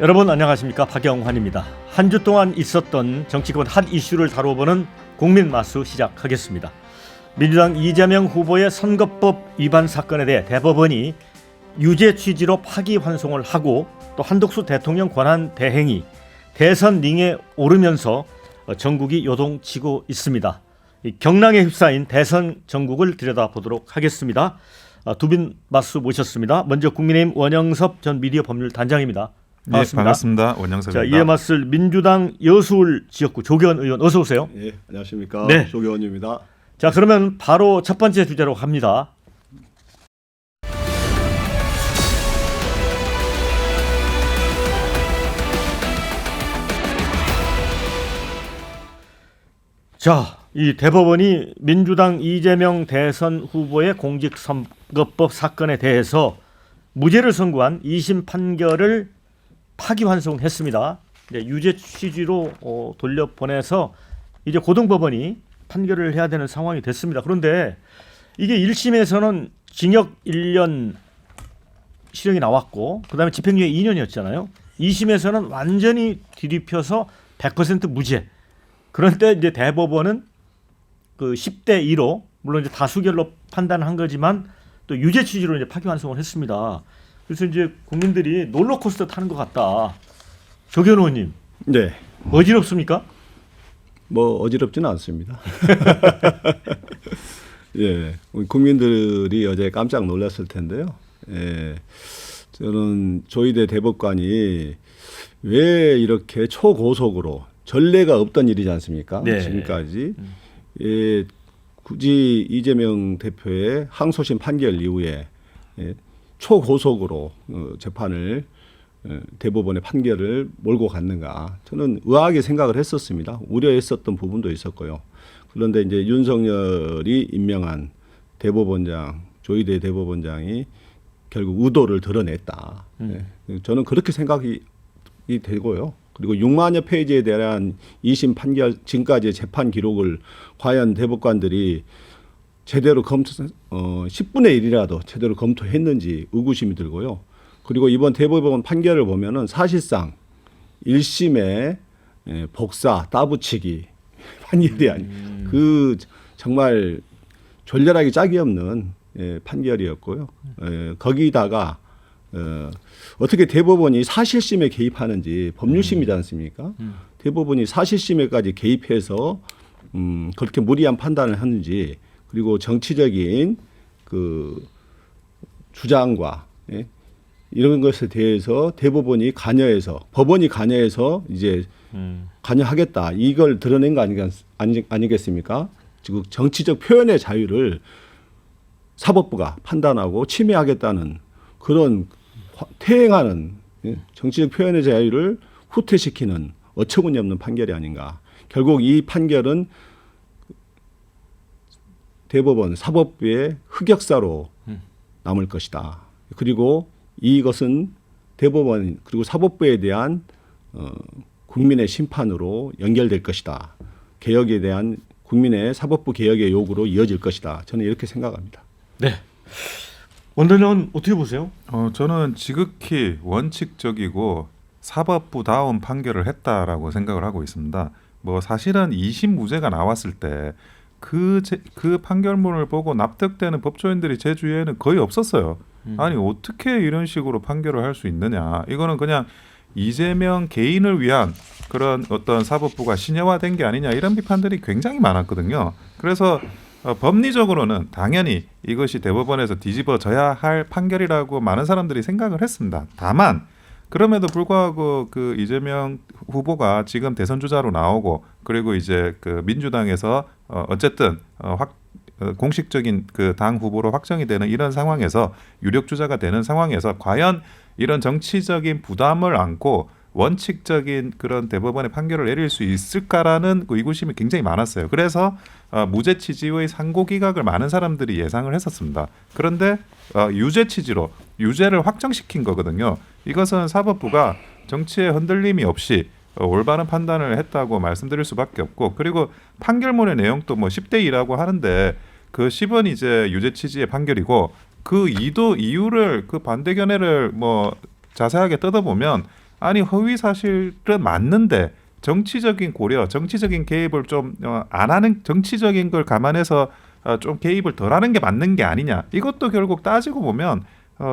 여러분 안녕하십니까, 박영환입니다. 한 주 동안 있었던 정치권 핫 이슈를 다뤄보는 국민마수 시작하겠습니다. 민주당 이재명 후보의 선거법 위반 사건에 대해 대법원이 유죄 취지로 파기환송을 하고, 또 한덕수 대통령 권한 대행이 대선 링에 오르면서 전국이 요동치고 있습니다. 경랑에 휩싸인 대선 전국을 들여다보도록 하겠습니다. 두 분 마수 모셨습니다. 먼저 국민의힘 원영섭 전 미디어 법률 단장입니다. 반갑습니다. 네, 반갑습니다. 원영섭입니다. 자, 이에 맞설 민주당 여수울 지역구 조계원 의원, 어서 오세요. 예, 안녕하십니까. 네. 조계원입니다. 자, 그러면 바로 첫 번째 주제로 갑니다. 자, 이 대법원이 민주당 이재명 대선 후보의 공직선거법 사건에 대해서 무죄를 선고한 2심 판결을 파기환송했습니다. 유죄 취지로 돌려보내서 이제 고등법원이 판결을 해야 되는 상황이 됐습니다. 그런데 이게 1심에서는 징역 1년 실형이 나왔고, 그다음에 집행유예 2년이었잖아요. 2심에서는 완전히 뒤집혀서 100% 무죄. 그런데 이제 대법원은 그 10대 2로, 물론 이제 다수결로 판단한 거지만 또 유죄 취지로 이제 파기환송을 했습니다. 그래서 이제 국민들이 롤러코스터 타는 것 같다. 조계원 의원님, 네. 어지럽습니까? 뭐 어지럽지는 않습니다. 예, 우리 국민들이 어제 깜짝 놀랐을 텐데요. 예, 저는 조희대 대법관이 왜 이렇게 초고속으로, 전례가 없던 일이지 않습니까? 네. 지금까지. 예, 굳이 이재명 대표의 항소심 판결 이후에 초고속으로 재판을, 대법원의 판결을 몰고 갔는가, 저는 의아하게 생각을 했었습니다. 우려했었던 부분도 있었고요. 그런데 이제 윤석열이 임명한 대법원장, 조희대 대법원장이 결국 의도를 드러냈다. 저는 그렇게 생각이 되고요. 그리고 6만여 페이지에 대한 2심 판결, 지금까지의 재판 기록을 과연 대법관들이 제대로 10분의 1이라도 제대로 검토했는지 의구심이 들고요. 그리고 이번 대법원 판결을 보면은 사실상 1심의 복사, 따붙이기 판결이 그 정말 졸렬하게 짝이 없는 판결이었고요. 거기다가 어떻게 대법원이 사실심에 개입하는지, 법률심이지 않습니까? 대법원이 사실심에까지 개입해서 그렇게 무리한 판단을 하는지, 그리고 정치적인 그 주장과 이런 것에 대해서 대법원이 관여해서, 법원이 관여해서 이제 관여하겠다, 이걸 드러낸 거 아니겠습니까? 지금 정치적 표현의 자유를 사법부가 판단하고 침해하겠다는 그런 퇴행하는, 정치적 표현의 자유를 후퇴시키는 어처구니 없는 판결이 아닌가. 결국 이 판결은 대법원, 사법부의 흑역사로 남을 것이다. 그리고 이것은 대법원 그리고 사법부에 대한 국민의 심판으로 연결될 것이다. 개혁에 대한 국민의 사법부 개혁의 요구로 이어질 것이다. 저는 이렇게 생각합니다. 네. 원장님은 어떻게 보세요? 저는 지극히 원칙적이고 사법부다운 판결을 했다라고 생각을 하고 있습니다. 뭐 사실은 2심 무죄가 나왔을 때 그 판결문을 보고 납득되는 법조인들이 제 주위에는 거의 없었어요. 아니 어떻게 이런 식으로 판결을 할 수 있느냐. 이거는 그냥 이재명 개인을 위한 그런 어떤 사법부가 신여화된 게 아니냐, 이런 비판들이 굉장히 많았거든요. 그래서 법리적으로는 당연히 이것이 대법원에서 뒤집어져야 할 판결이라고 많은 사람들이 생각을 했습니다. 다만 그럼에도 불구하고 그 이재명 후보가 지금 대선 주자로 나오고, 그리고 이제 그 민주당에서 어쨌든 공식적인 그 당 후보로 확정이 되는 이런 상황에서, 유력 주자가 되는 상황에서 과연 이런 정치적인 부담을 안고 원칙적인 그런 대법원의 판결을 내릴 수 있을까라는 그 의구심이 굉장히 많았어요. 그래서 무죄 취지의 상고 기각을 많은 사람들이 예상을 했었습니다. 그런데 유죄 취지로 유죄를 확정시킨 거거든요. 이것은 사법부가 정치에 흔들림이 없이 올바른 판단을 했다고 말씀드릴 수밖에 없고, 그리고 판결문의 내용도 뭐 10대 2라고 하는데 그 10은 이제 유죄 취지의 판결이고, 그 이유를, 그 반대 견해를 뭐 자세하게 뜯어보면 아니 허위 사실은 맞는데 정치적인 고려, 정치적인 개입을 좀 안 하는 정치적인 걸 감안해서 좀 개입을 덜하는 게 맞는 게 아니냐. 이것도 결국 따지고 보면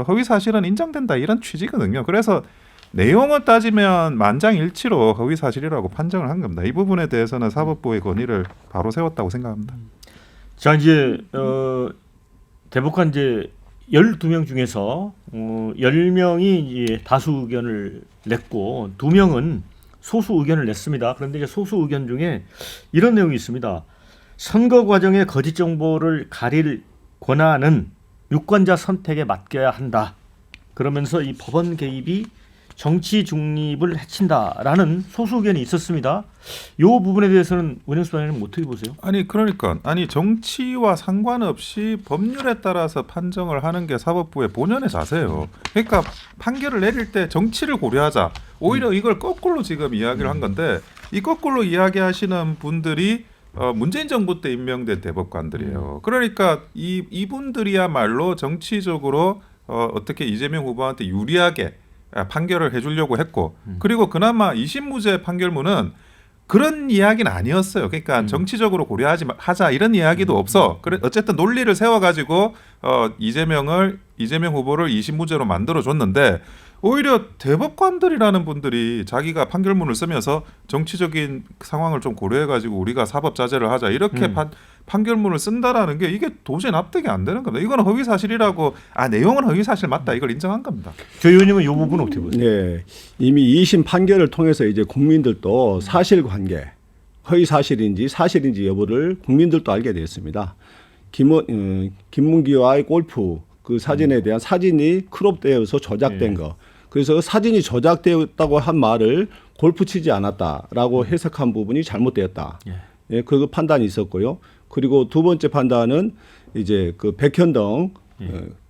허위 사실은 인정된다 이런 취지거든요. 그래서 내용을 따지면 만장일치로 허위 사실이라고 판정을 한 겁니다. 이 부분에 대해서는 사법부의 권위를 바로 세웠다고 생각합니다. 자 이제 대법관 이제 12명 중에서 10명이 이제 다수 의견을 냈고 2명은 소수 의견을 냈습니다. 그런데 이제 소수 의견 중에 이런 내용이 있습니다. 선거 과정에 거짓 정보를 가릴 권한은 유권자 선택에 맡겨야 한다. 그러면서 이 법원 개입이 정치 중립을 해친다라는 소수 의견이 있었습니다. 이 부분에 대해서는 원영수 단장님 어떻게 보세요? 아니 그러니까 정치와 상관없이 법률에 따라서 판정을 하는 게 사법부의 본연의 자세예요. 그러니까 판결을 내릴 때 정치를 고려하자. 오히려 이걸 거꾸로 지금 이야기를 한 건데 이 거꾸로 이야기하시는 분들이 문재인 정부 때 임명된 대법관들이에요. 그러니까 이분들이야말로 정치적으로 어떻게 이재명 후보한테 유리하게 판결을 해주려고 했고 그리고 그나마 2심무죄 판결문은 그런 이야기는 아니었어요. 그러니까 정치적으로 고려하자 이런 이야기도 없어. 그래 어쨌든 논리를 세워가지고 이재명 후보를 2심무죄로 만들어줬는데 오히려 대법관들이라는 분들이 자기가 판결문을 쓰면서 정치적인 상황을 좀 고려해가지고 우리가 사법자제를 하자 이렇게 판결문을 쓴다라는 게 이게 도저히 납득이 안 되는 겁니다. 이거는 허위사실이라고 내용은 허위사실 맞다 이걸 인정한 겁니다. 조 의원님은 이 부분 어떻게 보세요? 네, 이미 2심 판결을 통해서 이제 국민들도 사실관계, 허위사실인지 사실인지 여부를 국민들도 알게 되었습니다. 김문기와의 골프 그 사진에 대한 사진이 크롭되어서 조작된 거. 그래서 사진이 조작되었다고 한 말을 골프 치지 않았다라고 해석한 부분이 잘못되었다. 예, 그 판단이 있었고요. 그리고 두 번째 판단은 이제 그 백현동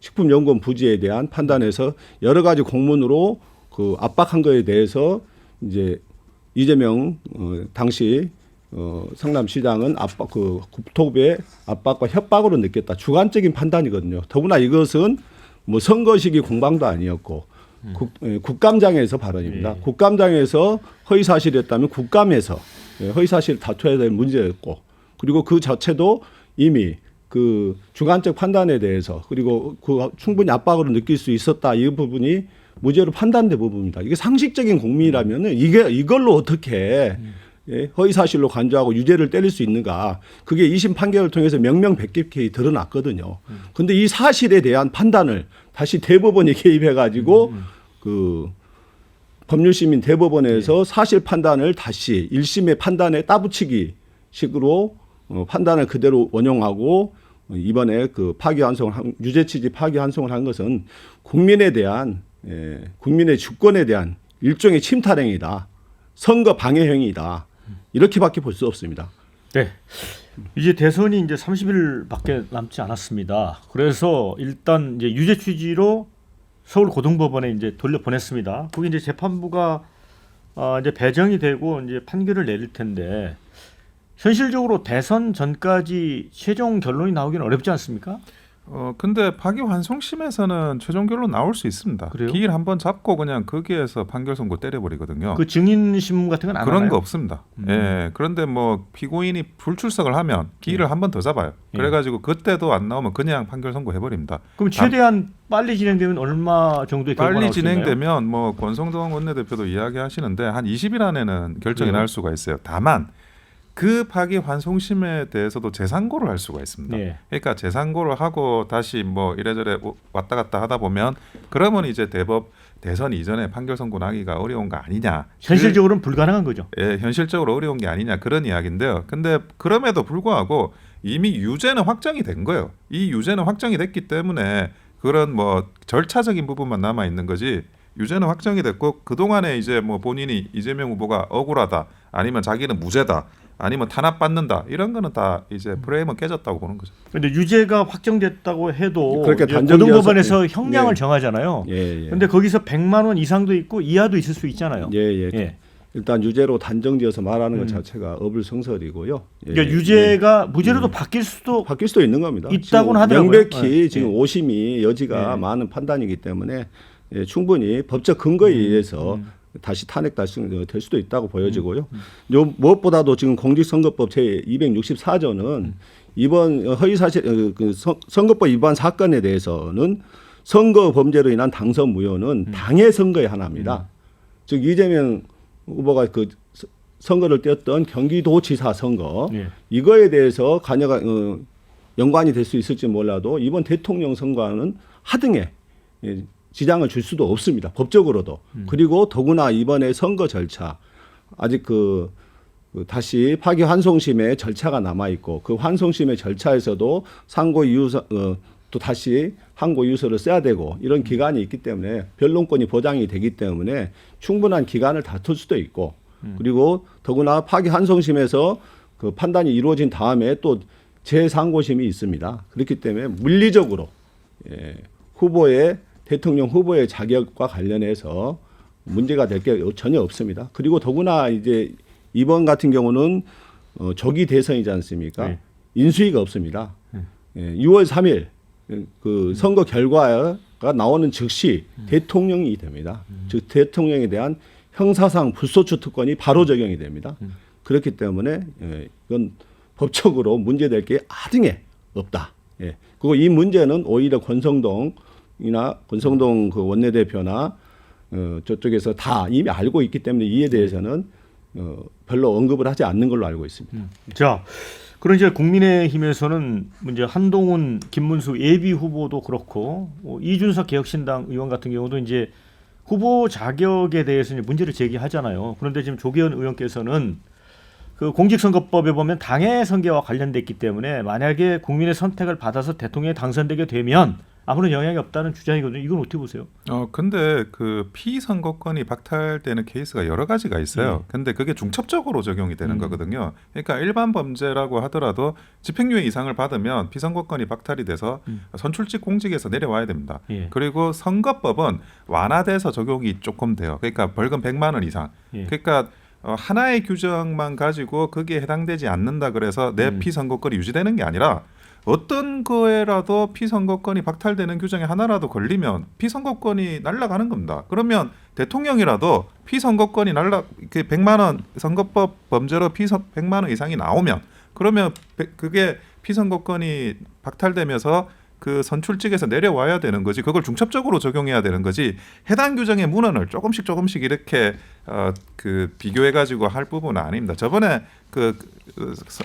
식품연구원 부지에 대한 판단에서 여러 가지 공문으로 그 압박한 거에 대해서 이제 이재명 당시 성남시장은 국토부의 압박과 협박으로 느꼈다. 주관적인 판단이거든요. 더구나 이것은 뭐 선거 시기 공방도 아니었고 국감장에서 발언입니다. 국감장에서 허위사실이었다면 국감에서 허위사실 다투어야 될 문제였고 그리고 그 자체도 이미 그 주관적 판단에 대해서 그리고 그 충분히 압박으로 느낄 수 있었다. 이 부분이 무죄로 판단된 부분입니다. 이게 상식적인 국민이라면은 이걸로 어떻게 허위사실로 간주하고 유죄를 때릴 수 있는가. 그게 2심 판결을 통해서 명명백백히 드러났거든요. 그런데 이 사실에 대한 판단을 다시 대법원이 개입해가지고 그 법률시민 대법원에서 사실 판단을 다시 1심의 판단에 따붙이기 식으로 판단을 그대로 원용하고 이번에 그 유죄 취지 파기환송을 한 것은 국민에 대한 국민의 주권에 대한 일종의 침탈행위다. 선거 방해행위다. 이렇게밖에 볼 수 없습니다. 네. 이제 대선이 이제 30일밖에 남지 않았습니다. 그래서 일단 이제 유죄 취지로 서울 고등법원에 이제 돌려보냈습니다. 거기 이제 재판부가 이제 배정이 되고 이제 판결을 내릴 텐데 현실적으로 대선 전까지 최종 결론이 나오기는 어렵지 않습니까? 근데 파기환송심에서는 최종 결론 나올 수 있습니다. 그래요? 기일 한번 잡고 그냥 거기에서 판결 선고 때려버리거든요. 그 증인 신문 같은 건 안 그런 하나요? 거 없습니다. 예. 그런데 뭐 피고인이 불출석을 하면 기일을 한 번 더 잡아요. 그래가지고 그때도 안 나오면 그냥 판결 선고해버립니다. 그럼 최대한 빨리 진행되면 얼마 정도의 결과가 빨리 나올 수 있나요? 진행되면 뭐 권성동 원내대표도 이야기하시는데 한 20일 안에는 결정이 날 수가 있어요. 다만 그 파기환송심에 대해서도 재상고를 할 수가 있습니다. 네. 그러니까 재상고를 하고 다시 뭐 이래저래 왔다 갔다 하다 보면 그러면 이제 대선 이전에 판결 선고 나기가 어려운 거 아니냐. 현실적으로는 불가능한 거죠. 예, 현실적으로 어려운 게 아니냐 그런 이야기인데요. 근데 그럼에도 불구하고 이미 유죄는 확정이 된 거예요. 이 유죄는 확정이 됐기 때문에 그런 뭐 절차적인 부분만 남아 있는 거지. 유죄는 확정이 됐고 그 동안에 이제 뭐 본인이 이재명 후보가 억울하다 아니면 자기는 무죄다 아니면 탄압받는다 이런 거는 다 이제 프레임은 깨졌다고 보는 거죠. 그런데 유죄가 확정됐다고 해도 그렇게 고등법원에서 형량을 정하잖아요. 예. 그런데 거기서 100만 원 이상도 있고 이하도 있을 수 있잖아요. 예. 일단 유죄로 단정지어서 말하는 것 자체가 어불성설이고요. 그러니까 유죄가 무죄로도 바뀔 수도 있는 겁니다. 있다고는 하더라고요. 명백히 지금 오심이 여지가 많은 판단이기 때문에 충분히 법적 근거에 의해서 다시 탄핵 달성될 수도 있다고 보여지고요. 요 무엇보다도 지금 공직선거법 제 264조는 이번 허위사실 선거법 위반 사건에 대해서는 선거 범죄로 인한 당선 무효는 당해 선거의 하나입니다. 즉 이재명 후보가 그 선거를 뛰었던 경기도지사 선거 예. 이거에 대해서 관여가 연관이 될 수 있을지 몰라도 이번 대통령 선거와는 하등의 지장을 줄 수도 없습니다. 법적으로도. 그리고 더구나 이번에 선거 절차 아직 그 다시 파기 환송심의 절차가 남아 있고 그 환송심의 절차에서도 상고 이유서 또 다시 항고 이유서를 써야 되고 이런 기간이 있기 때문에 변론권이 보장이 되기 때문에 충분한 기간을 다툴 수도 있고 그리고 더구나 파기 환송심에서 그 판단이 이루어진 다음에 또 재상고심이 있습니다. 그렇기 때문에 물리적으로 후보의 대통령 후보의 자격과 관련해서 문제가 될 게 전혀 없습니다. 그리고 더구나 이제 이번 같은 경우는 조기 대선이지 않습니까? 네. 인수위가 없습니다. 6월 3일 그 선거 결과가 나오는 즉시 대통령이 됩니다. 즉 대통령에 대한 형사상 불소추 특권이 바로 적용이 됩니다. 그렇기 때문에 이건 법적으로 문제될 게 하등에 없다. 그리고 이 문제는 오히려 권성동 그 원내대표나 저쪽에서 다 이미 알고 있기 때문에 이에 대해서는 별로 언급을 하지 않는 걸로 알고 있습니다. 자, 그런 이제 국민의힘에서는 이제 한동훈, 김문수 예비 후보도 그렇고 이준석 개혁신당 의원 같은 경우도 이제 후보 자격에 대해서 이제 문제를 제기하잖아요. 그런데 지금 조계현 의원께서는 그 공직선거법에 보면 당의 선거와 관련됐기 때문에 만약에 국민의 선택을 받아서 대통령이 당선되게 되면 아무런 영향이 없다는 주장이거든요. 이건 어떻게 보세요? 근데 그 피선거권이 박탈되는 케이스가 여러 가지가 있어요. 근데 그게 중첩적으로 적용이 되는 거거든요. 그러니까 일반 범죄라고 하더라도 집행유예 이상을 받으면 피선거권이 박탈이 돼서 선출직 공직에서 내려와야 됩니다. 예. 그리고 선거법은 완화돼서 적용이 조금 돼요. 그러니까 벌금 100만 원 이상. 예. 그러니까 하나의 규정만 가지고 거기에 해당되지 않는다 그래서 내 피선거권이 유지되는 게 아니라 어떤 거에라도 피선거권이 박탈되는 규정에 하나라도 걸리면 피선거권이 날아가는 겁니다. 그러면 대통령이라도 피선거권이 그 100만 원 선거법 범죄로 100만 원 이상이 나오면 그러면 그게 피선거권이 박탈되면서 그 선출직에서 내려와야 되는 거지. 그걸 중첩적으로 적용해야 되는 거지. 해당 규정의 문헌을 조금씩 이렇게 그 비교해 가지고 할 부분은 아닙니다. 저번에 그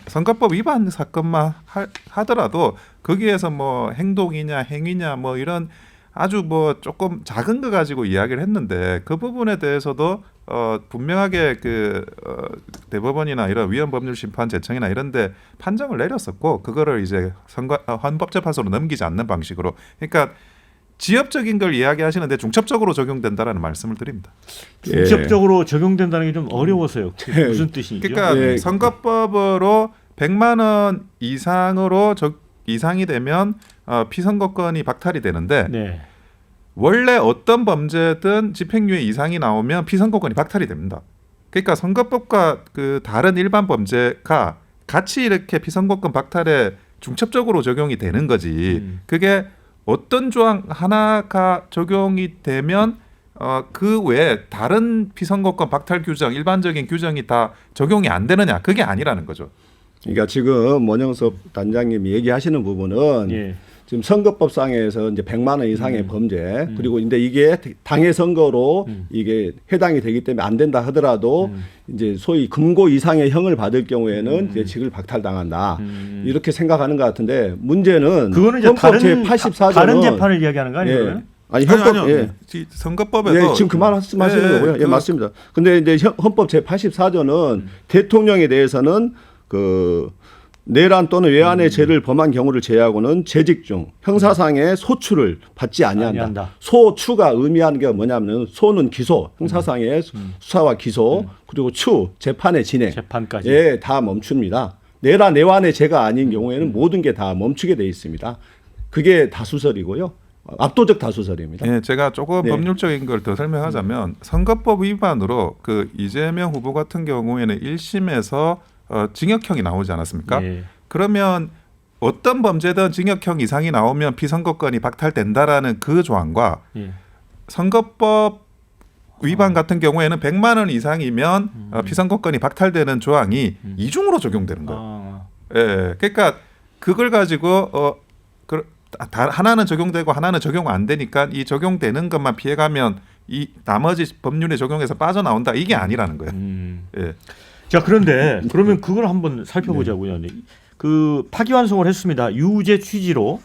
선거법 위반 사건만 하더라도 거기에서 뭐 행동이냐 행위냐 뭐 이런 아주 뭐 조금 작은 거 가지고 이야기를 했는데 그 부분에 대해서도 분명하게 대법원이나 이런 위헌법률심판제청이나 이런데 판정을 내렸었고 그거를 이제 헌법재판소로 넘기지 않는 방식으로 그러니까 지엽적인 걸 이야기하시는데 중첩적으로 적용된다라는 말씀을 드립니다. 중첩적으로 적용된다는 게 좀 어려워서요. 그게 무슨 뜻이죠? 그러니까 선거법으로 100만 원 이상이 되면 피선거권이 박탈이 되는데 네. 원래 어떤 범죄든 집행유예 이상이 나오면 피선거권이 박탈이 됩니다. 그러니까 선거법과 그 다른 일반 범죄가 같이 이렇게 피선거권 박탈에 중첩적으로 적용이 되는 거지. 그게 어떤 조항 하나가 적용이 되면 그 외에 다른 피선거권 박탈 규정, 일반적인 규정이 다 적용이 안 되느냐? 그게 아니라는 거죠. 그러니까 지금 원영섭 단장님이 얘기하시는 부분은 예. 지금 선거법상에서 이제 100만 원 이상의 범죄 그리고 근데 이게 당해 선거로 이게 해당이 되기 때문에 안 된다 하더라도 이제 소위 금고 이상의 형을 받을 경우에는 이제 직을 박탈당한다 이렇게 생각하는 것 같은데 문제는 그거는 이제 헌법 제 84조는 다른 재판을 이야기하는 거 아니에요? 예. 아니 헌법 아니요. 선거법에도 예, 지금 그 말 말씀하시는 거고요. 예, 맞습니다. 근데 이제 헌법 제 84조는 대통령에 대해서는 그 내란 또는 외환의 죄를 범한 경우를 제외하고는 재직 중 형사상의 소추를 받지 아니한다. 소추가 의미하는 게 뭐냐면 소는 기소, 형사상의 수사와 기소, 그리고 추 재판의 진행, 재판까지. 예, 다 멈춥니다. 내란 외환의 죄가 아닌 경우에는 모든 게 다 멈추게 돼 있습니다. 그게 다수설이고요. 압도적 다수설입니다. 예, 제가 조금 법률적인 걸 더 설명하자면 선거법 위반으로 그 이재명 후보 같은 경우에는 1심에서 징역형이 나오지 않았습니까? 예. 그러면 어떤 범죄든 징역형 이상이 나오면 피선거권이 박탈된다라는 그 조항과 예. 선거법 위반 같은 경우에는 100만 원 이상이면 피선거권이 박탈되는 조항이 이중으로 적용되는 거예요. 예, 그러니까 그걸 가지고 하나는 적용되고 하나는 적용 안 되니까 이 적용되는 것만 피해가면 이 나머지 법률에 적용해서 빠져나온다 이게 아니라는 거예요. 예. 자, 그런데 그러면 그걸 한번 살펴보자고요. 그 파기환송을 했습니다. 유죄 취지로.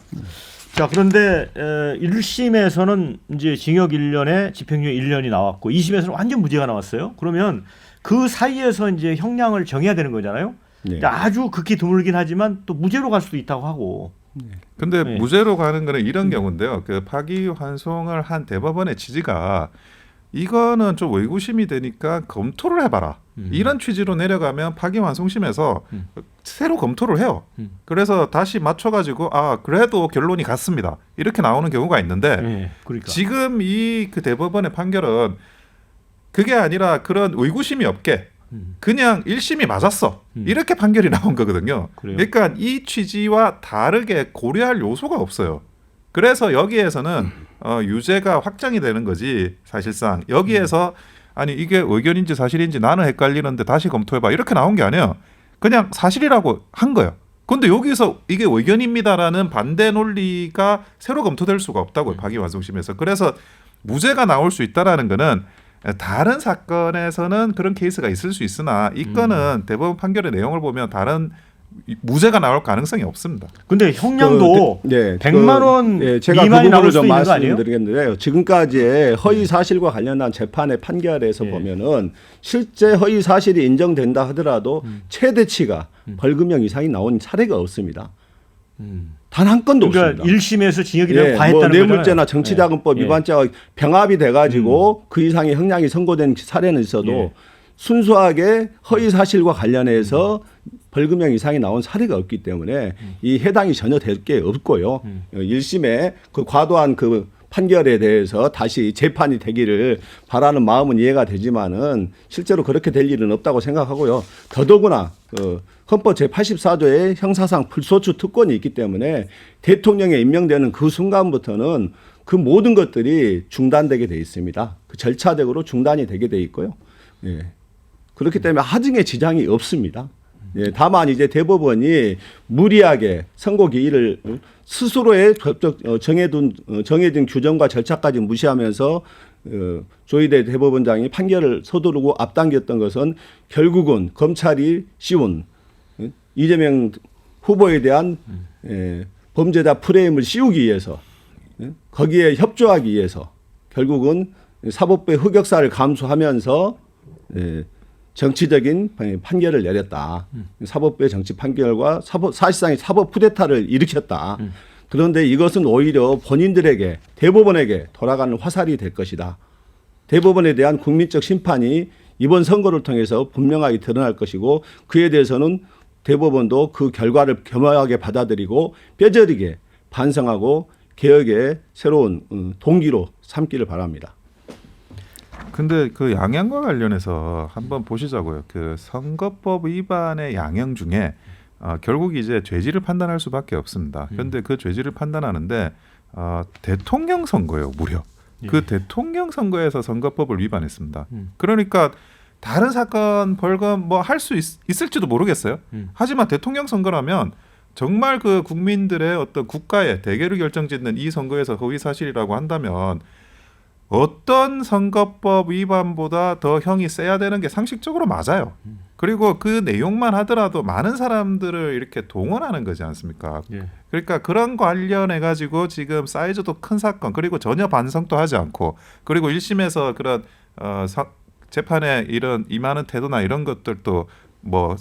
자, 그런데 1심에서는 이제 징역 1년에 집행유예 1년이 나왔고 2심에서는 완전 무죄가 나왔어요. 그러면 그 사이에서 이제 형량을 정해야 되는 거잖아요. 네. 아주 극히 드물긴 하지만 또 무죄로 갈 수도 있다고 하고. 근데 네. 무죄로 가는 거는 이런 경우인데요. 그 파기환송을 한 대법원의 취지가 이거는 좀 의구심이 되니까 검토를 해봐라. 이런 취지로 내려가면 파기환송심에서 새로 검토를 해요. 그래서 다시 맞춰가지고 그래도 결론이 같습니다. 이렇게 나오는 경우가 있는데 네, 그러니까. 지금 이 그 대법원의 판결은 그게 아니라 그런 의구심이 없게 그냥 1심이 맞았어. 이렇게 판결이 나온 거거든요. 그래요? 그러니까 이 취지와 다르게 고려할 요소가 없어요. 그래서 여기에서는 유죄가 확정이 되는 거지 사실상 여기에서 아니 이게 의견인지 사실인지 나는 헷갈리는데 다시 검토해봐 이렇게 나온 게 아니에요. 그냥 사실이라고 한 거예요. 근데 여기서 이게 의견입니다라는 반대 논리가 새로 검토될 수가 없다고요. 파기환송심에서. 그래서 무죄가 나올 수 있다라는 거는 다른 사건에서는 그런 케이스가 있을 수 있으나 이 건은 대법원 판결의 내용을 보면 다른 무죄가 나올 가능성이 없습니다. 근데 형량도 100만 원 제가 미만이 그 나올 부분을 수 좀 있는 거 아니에요? 말씀드리겠는데요. 지금까지의 허위 사실과 관련한 재판의 판결에서 보면은 실제 허위 사실이 인정된다 하더라도 최대치가 벌금형 이상이 나온 사례가 없습니다. 단 한 건도 그러니까 없습니다. 1심에서 징역이라고 과했다는 뭐 거잖아요. 뇌물죄나 정치자금법 예. 위반죄가 병합이 돼가지고 그 이상의 형량이 선고된 사례는 있어도 순수하게 허위 사실과 관련해서 벌금형 이상이 나온 사례가 없기 때문에 이 해당이 전혀 될 게 없고요. 1심에 그 과도한 그 판결에 대해서 다시 재판이 되기를 바라는 마음은 이해가 되지만은 실제로 그렇게 될 일은 없다고 생각하고요. 더더구나 그 헌법 제84조에 형사상 불소추 특권이 있기 때문에 대통령에 임명되는 그 순간부터는 그 모든 것들이 중단되게 돼 있습니다. 그 절차적으로 중단이 되게 돼 있고요. 예. 그렇기 때문에 하증에 지장이 없습니다. 예, 다만 이제 대법원이 무리하게 선고 기일을 스스로의 정해진 규정과 절차까지 무시하면서 조희대 대법원장이 판결을 서두르고 앞당겼던 것은 결국은 검찰이 씌운 이재명 후보에 대한 범죄자 프레임을 씌우기 위해서 거기에 협조하기 위해서 결국은 사법부의 흑역사를 감수하면서 정치적인 판결을 내렸다. 사법부의 정치 판결과 사실상의 사법 쿠데타를 일으켰다. 그런데 이것은 오히려 본인들에게 대법원에게 돌아가는 화살이 될 것이다. 대법원에 대한 국민적 심판이 이번 선거를 통해서 분명하게 드러날 것이고 그에 대해서는 대법원도 그 결과를 겸허하게 받아들이고 뼈저리게 반성하고 개혁의 새로운 동기로 삼기를 바랍니다. 근데 그 양형과 관련해서 한번 보시자고요. 그 선거법 위반의 양형 중에 결국 이제 죄질을 판단할 수밖에 없습니다. 그런데 그 죄질을 판단하는데 대통령 선거예요, 무려. 그 대통령 선거에서 선거법을 위반했습니다. 그러니까 다른 사건 벌금 뭐 할 수 있을지도 모르겠어요. 하지만 대통령 선거라면 정말 그 국민들의 어떤 국가의 대계를 결정짓는 이 선거에서 허위 사실이라고 한다면 어떤 선거법 위반보다 더 형이 세야 되는 게 상식적으로 맞아요. 그리고 그 내용만 하더라도 많은 사람들을 이렇게 동원하는 거지 않습니까? 그러니까 그런 관련해 가지고 지금 사이즈도 큰 사건 그리고 전혀 반성도 하지 않고 그리고 1심에서 그런 재판에 이런 임하는 태도나 이런 것들도 뭐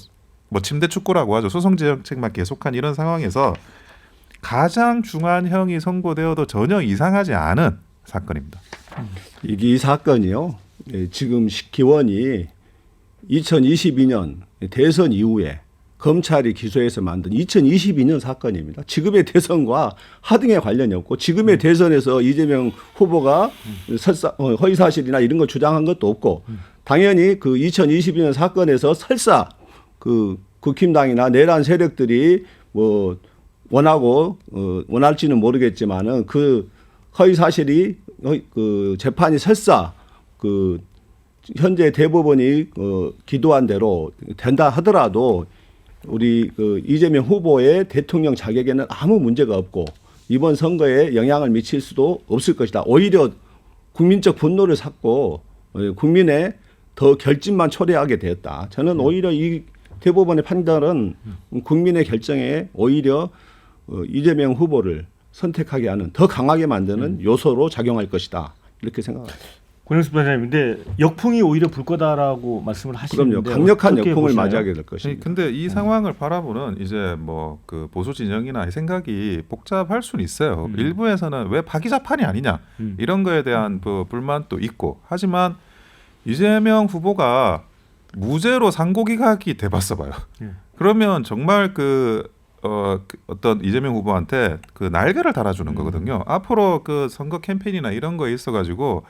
침대 축구라고 하죠. 소송 정책만 계속한 이런 상황에서 가장 중한 형이 선고되어도 전혀 이상하지 않은 사건입니다. 이 사건이요. 지금 기원이 2022년 대선 이후에 검찰이 기소해서 만든 2022년 사건입니다. 지금의 대선과 하등에 관련이 없고 지금의 대선에서 이재명 후보가 설사 허위 사실이나 이런 걸 주장한 것도 없고 당연히 그 2022년 사건에서 설사 그 국힘당이나 내란 세력들이 뭐 원할지는 모르겠지만은 그 허위 사실이 그 재판이 설사 그 현재 대법원이 기도한 대로 된다 하더라도 우리 이재명 후보의 대통령 자격에는 아무 문제가 없고 이번 선거에 영향을 미칠 수도 없을 것이다. 오히려 국민적 분노를 샀고 국민의 더 결집만 초래하게 되었다. 저는 오히려 이 대법원의 판단은 국민의 결정에 오히려 이재명 후보를 선택하게 하는 더 강하게 만드는 요소로 작용할 것이다. 이렇게 생각합니다. 권영수 변호사님, 근데 역풍이 오히려 불 거다라고 말씀을 하시는데 그럼요. 강력한 어떻게 역풍을 보시나요? 맞이하게 될 것입니다. 근데 이 상황을 바라보는 이제 뭐 그 보수 진영이나 이 생각이 복잡할 수는 있어요. 일부에서는 왜 파기자판이 아니냐 이런 거에 대한 불만도 있고 하지만 이재명 후보가 무죄로 상고기각이 돼봤어 봐요. 그러면 정말 어떤 이재명 후보한테 그 날개를 달아주는 거거든요. 앞으로 그 선거 캠페인이나 이런 거에 있어가지고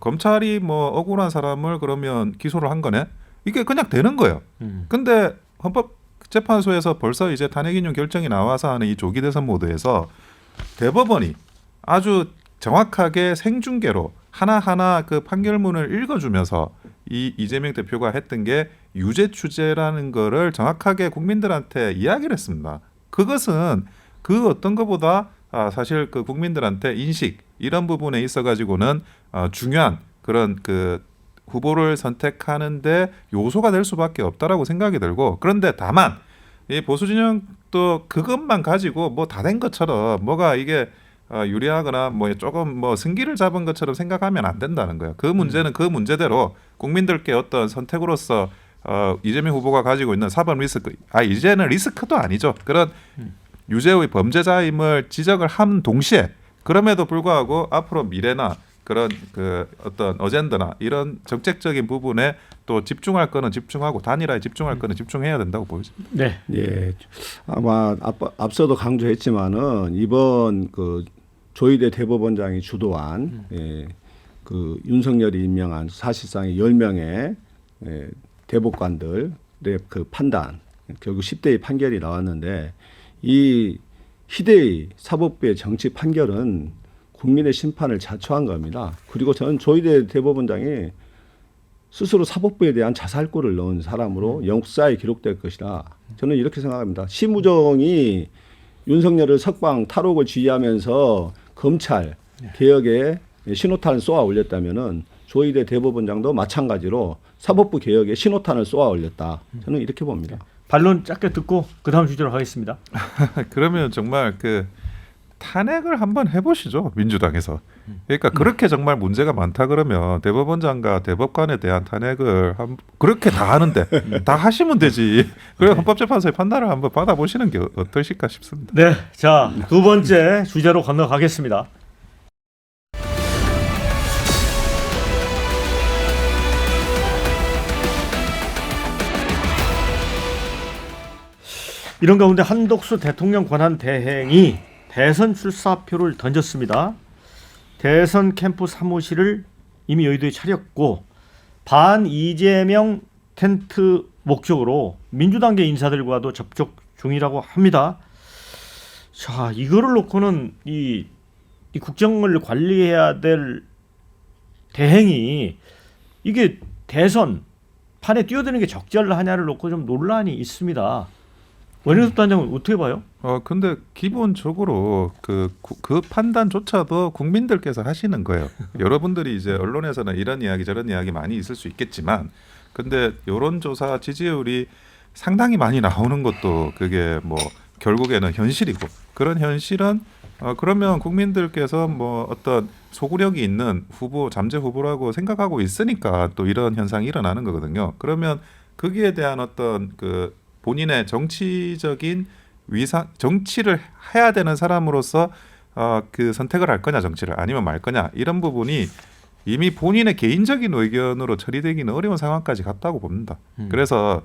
검찰이 뭐 억울한 사람을 그러면 기소를 한 거네. 이게 그냥 되는 거예요. 근데 헌법재판소에서 벌써 이제 탄핵인용 결정이 나와서 하는 이 조기 대선 모드에서 대법원이 아주 정확하게 생중계로 하나하나 그 판결문을 읽어주면서 이 이재명 대표가 했던 게 유죄 추재라는 거를 정확하게 국민들한테 이야기를 했습니다. 그것은 그 어떤 것보다 사실 그 국민들한테 인식 이런 부분에 있어 가지고는 중요한 그런 그 후보를 선택하는데 요소가 될 수밖에 없다라고 생각이 들고 그런데 다만 이 보수 진영도 그것만 가지고 뭐 다 된 것처럼 뭐가 이게 유리하거나 뭐 조금 뭐 승기를 잡은 것처럼 생각하면 안 된다는 거예요. 그 문제는 그 문제대로 국민들께 어떤 선택으로서 이재명 후보가 가지고 있는 사법 리스크, 이제는 리스크도 아니죠. 그런 유죄의 범죄자임을 지적을 한 동시에 그럼에도 불구하고 앞으로 미래나 그런 그 어떤 어젠다나 이런 정책적인 부분에 또 집중할 거는 집중하고 단일화에 집중할 거는 집중해야 된다고 보여집니다. 네. 예, 아마 앞서도 강조했지만은 이번 그 조희대 대법원장이 주도한 그 윤석열이 임명한 사실상의 10명의 대법관들의 그 판단 결국 10대의 판결이 나왔는데 이 희대의 사법부의 정치 판결은 국민의 심판을 자초한 겁니다. 그리고 저는 조희대 대법원장이 스스로 사법부에 대한 자살골을 넣은 사람으로 역사에 기록될 것이다. 저는 이렇게 생각합니다. 심우정이 윤석열을 석방 탈옥을 지휘하면서 검찰 개혁에 신호탄을 쏘아 올렸다면은 조희대 대법원장도 마찬가지로 사법부 개혁에 신호탄을 쏘아 올렸다. 저는 이렇게 봅니다. 반론 짧게 듣고 그 다음 주제로 가겠습니다. 그러면 정말 그 탄핵을 한번 해보시죠, 민주당에서. 그러니까 그렇게 정말 문제가 많다 그러면 대법원장과 대법관에 대한 탄핵을 그렇게 다 하는데 다 하시면 되지. 그래 헌법재판소의 판단을 한번 받아보시는 게 어떠실까 싶습니다. 네, 자, 두 번째 주제로 건너가겠습니다. 이런 가운데 한덕수 대통령 권한 대행이 대선 출사표를 던졌습니다. 대선 캠프 사무실을 이미 여의도에 차렸고 반 이재명 텐트 목적으로 민주당계 인사들과도 접촉 중이라고 합니다. 자, 이거를 놓고는 이 국정을 관리해야 될 대행이 이게 대선 판에 뛰어드는 게 적절하냐를 놓고 좀 논란이 있습니다. 원영섭 단장은 어떻게 봐요? 근데 기본적으로 그 판단조차도 국민들께서 하시는 거예요. 여러분들이 이제 언론에서는 이런 이야기 저런 이야기 많이 있을 수 있겠지만, 근데 여론조사 지지율이 상당히 많이 나오는 것도 그게 뭐 결국에는 현실이고, 그런 현실은 그러면 국민들께서 뭐 어떤 소구력이 있는 후보, 잠재 후보라고 생각하고 있으니까 또 이런 현상이 일어나는 거거든요. 그러면 거기에 대한 어떤 그 본인의 정치적인 위상, 정치를 해야 되는 사람으로서 그 선택을 할 거냐, 정치를 아니면 말 거냐, 이런 부분이 이미 본인의 개인적인 의견으로 처리되기는 어려운 상황까지 갔다고 봅니다. 그래서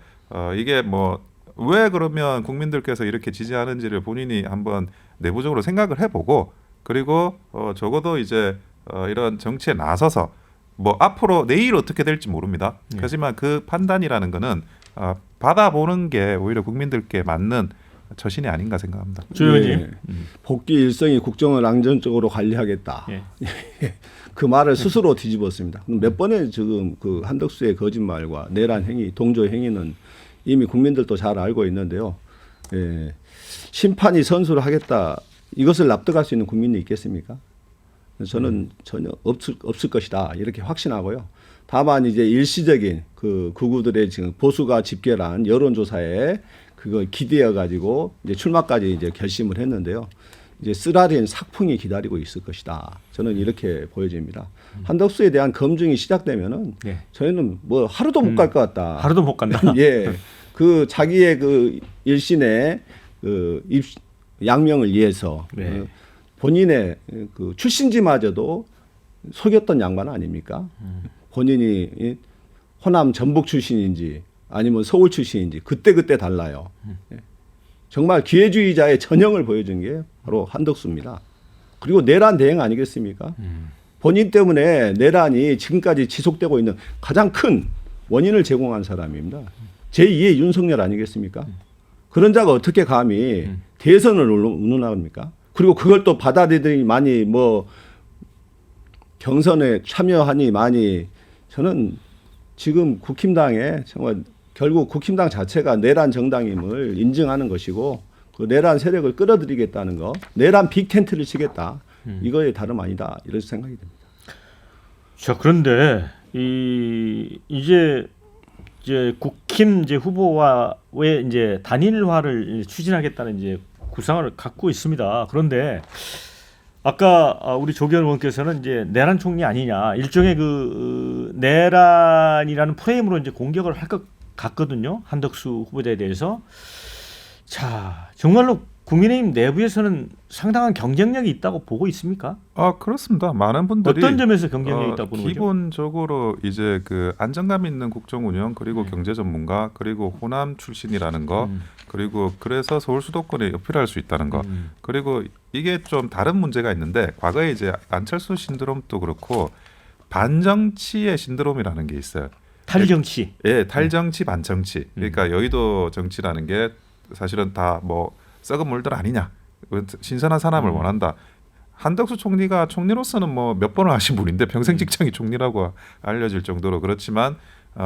이게 뭐 왜 그러면 국민들께서 이렇게 지지하는지를 본인이 한번 내부적으로 생각을 해보고, 그리고 적어도 이제 이런 정치에 나서서 뭐 앞으로 내일 어떻게 될지 모릅니다. 하지만 그 판단이라는 거는 받아보는 게 오히려 국민들께 맞는 처신이 아닌가 생각합니다. 조 의원님. 예. 복귀 일성이 국정을 안정적으로 관리하겠다. 예. 그 말을 스스로 뒤집었습니다. 몇 번의 지금 그 한덕수의 거짓말과 내란 행위, 동조 행위는 이미 국민들도 잘 알고 있는데요. 예. 심판이 선수를 하겠다. 이것을 납득할 수 있는 국민이 있겠습니까? 저는 전혀 없을 것이다. 이렇게 확신하고요. 다만 이제 일시적인 그 극우들의 지금 보수가 집결한 여론조사에 그거 기대어 가지고 이제 출마까지 이제 결심을 했는데요. 이제 쓰라린 삭풍이 기다리고 있을 것이다. 저는 이렇게 보여집니다. 한덕수에 대한 검증이 시작되면은 네. 저희는 뭐 하루도 못 갈 것 같다. 하루도 못 간다. 예, 그 자기의 그 일신의 그 양명을 위해서 네. 본인의 그 출신지마저도 속였던 양반 아닙니까? 본인이 이 호남 전북 출신인지 아니면 서울 출신인지 그때 달라요. 예. 정말 기회주의자의 전형을 보여준 게 바로 한덕수입니다. 그리고 내란 대행 아니겠습니까? 본인 때문에 내란이 지금까지 지속되고 있는 가장 큰 원인을 제공한 사람입니다. 제2의 윤석열 아니겠습니까? 그런 자가 어떻게 감히 대선을 운운합니까? 그리고 그걸 또 받아들이더니 많이 뭐 경선에 참여하니 많이 저는 지금 국힘당에 정말 결국 국힘당 자체가 내란 정당임을 인증하는 것이고 그 내란 세력을 끌어들이겠다는 거, 내란 빅텐트를 치겠다. 이거에 다름 아니다. 이런 생각이 듭니다. 자, 그런데 이제 국힘 이제 후보와의 이제 단일화를 추진하겠다는 이제 구상을 갖고 있습니다. 그런데 아까 우리 조기현 의원께서는 이제 내란 총리 아니냐, 일종의 그 내란이라는 프레임으로 이제 공격을 할 것 같거든요. 한덕수 후보자에 대해서. 자, 정말로 국민의힘 내부에서는 상당한 경쟁력이 있다고 보고 있습니까? 그렇습니다. 많은 분들이 어떤 점에서 경쟁력이 있다고 보는 거죠? 기본적으로 이제 그 안정감 있는 국정 운영 그리고 네. 경제 전문가 그리고 호남 출신이라는 거 그리고 그래서 서울 수도권에 어필할 수 있다는 거 그리고 이게 좀 다른 문제가 있는데 과거에 이제 안철수 신드롬도 그렇고 반정치의 신드롬이라는 게 있어요. 탈정치. 예, 탈정치 반정치. 그러니까 여의도 정치라는 게 사실은 다 뭐 썩은 물들 아니냐. 신선한 사람을 원한다. 한덕수 총리가 총리로서는 뭐 몇 번을 하신 분인데 평생 직장이 총리라고 알려질 정도로 그렇지만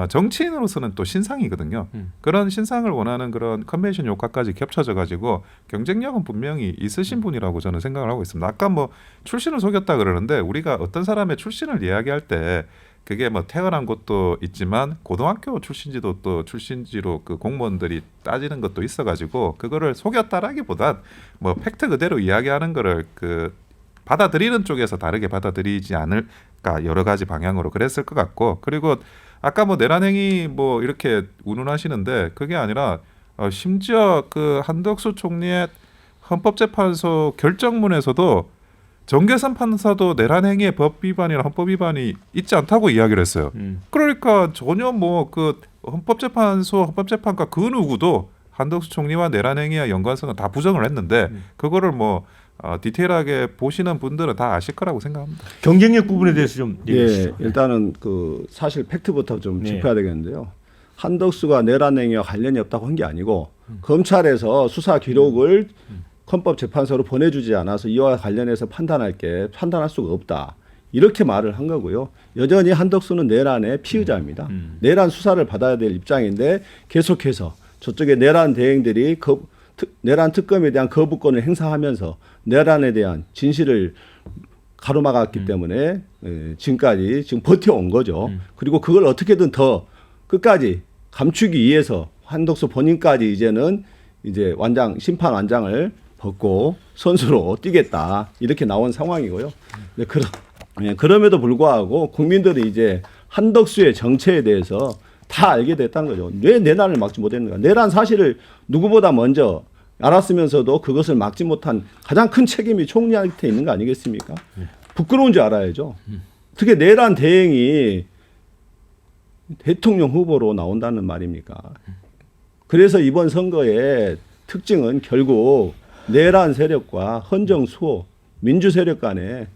정치인으로서는 또 신상이거든요. 그런 신상을 원하는 그런 컨벤션 효과까지 겹쳐져 가지고 경쟁력은 분명히 있으신 분이라고 저는 생각을 하고 있습니다. 아까 뭐 출신을 속였다 그러는데 우리가 어떤 사람의 출신을 이야기할 때 그게 뭐 태어난 곳도 있지만 고등학교 출신지도 또 출신지로 그 공무원들이 따지는 것도 있어가지고 그거를 속였다라기보단 뭐 팩트 그대로 이야기하는 거를 그 받아들이는 쪽에서 다르게 받아들이지 않을까 여러 가지 방향으로 그랬을 것 같고 그리고 아까 뭐 내란행위 뭐 이렇게 운운하시는데 그게 아니라 심지어 그 한덕수 총리의 헌법재판소 결정문에서도 정계선 판사도 내란행위의 법 위반이나 헌법 위반이 있지 않다고 이야기를 했어요. 그러니까 전혀 뭐 그 헌법재판소 헌법재판과 그 누구도 한덕수 총리와 내란행위와 연관성은 다 부정을 했는데 그거를 뭐 디테일하게 보시는 분들은 다 아실 거라고 생각합니다. 경쟁력 부분에 대해서 좀 얘기해 주시죠. 예, 일단은 그 사실 팩트부터 좀 네. 짚어야 되겠는데요. 한덕수가 내란행위와 관련이 없다고 한 게 아니고 검찰에서 수사 기록을 헌법재판소로 보내주지 않아서 이와 관련해서 판단할 수가 없다. 이렇게 말을 한 거고요. 여전히 한덕수는 내란의 피의자입니다. 내란 수사를 받아야 될 입장인데 계속해서 저쪽에 내란 대행들이 내란 특검에 대한 거부권을 행사하면서 내란에 대한 진실을 가로막았기 때문에 지금까지 지금 버텨온 거죠. 그리고 그걸 어떻게든 더 끝까지 감추기 위해서 한덕수 본인까지 이제는 이제 심판 완장을 벗고 선수로 뛰겠다 이렇게 나온 상황이고요. 그럼에도 불구하고 국민들이 이제 한덕수의 정체에 대해서 다 알게 됐다는 거죠. 왜 내란을 막지 못했는가? 내란 사실을 누구보다 먼저 알았으면서도 그것을 막지 못한 가장 큰 책임이 총리한테 있는 거 아니겠습니까? 부끄러운 줄 알아야죠. 어떻게 내란 대행이 대통령 후보로 나온다는 말입니까? 그래서 이번 선거의 특징은 결국 내란 세력과 헌정 수호 민주 세력 간의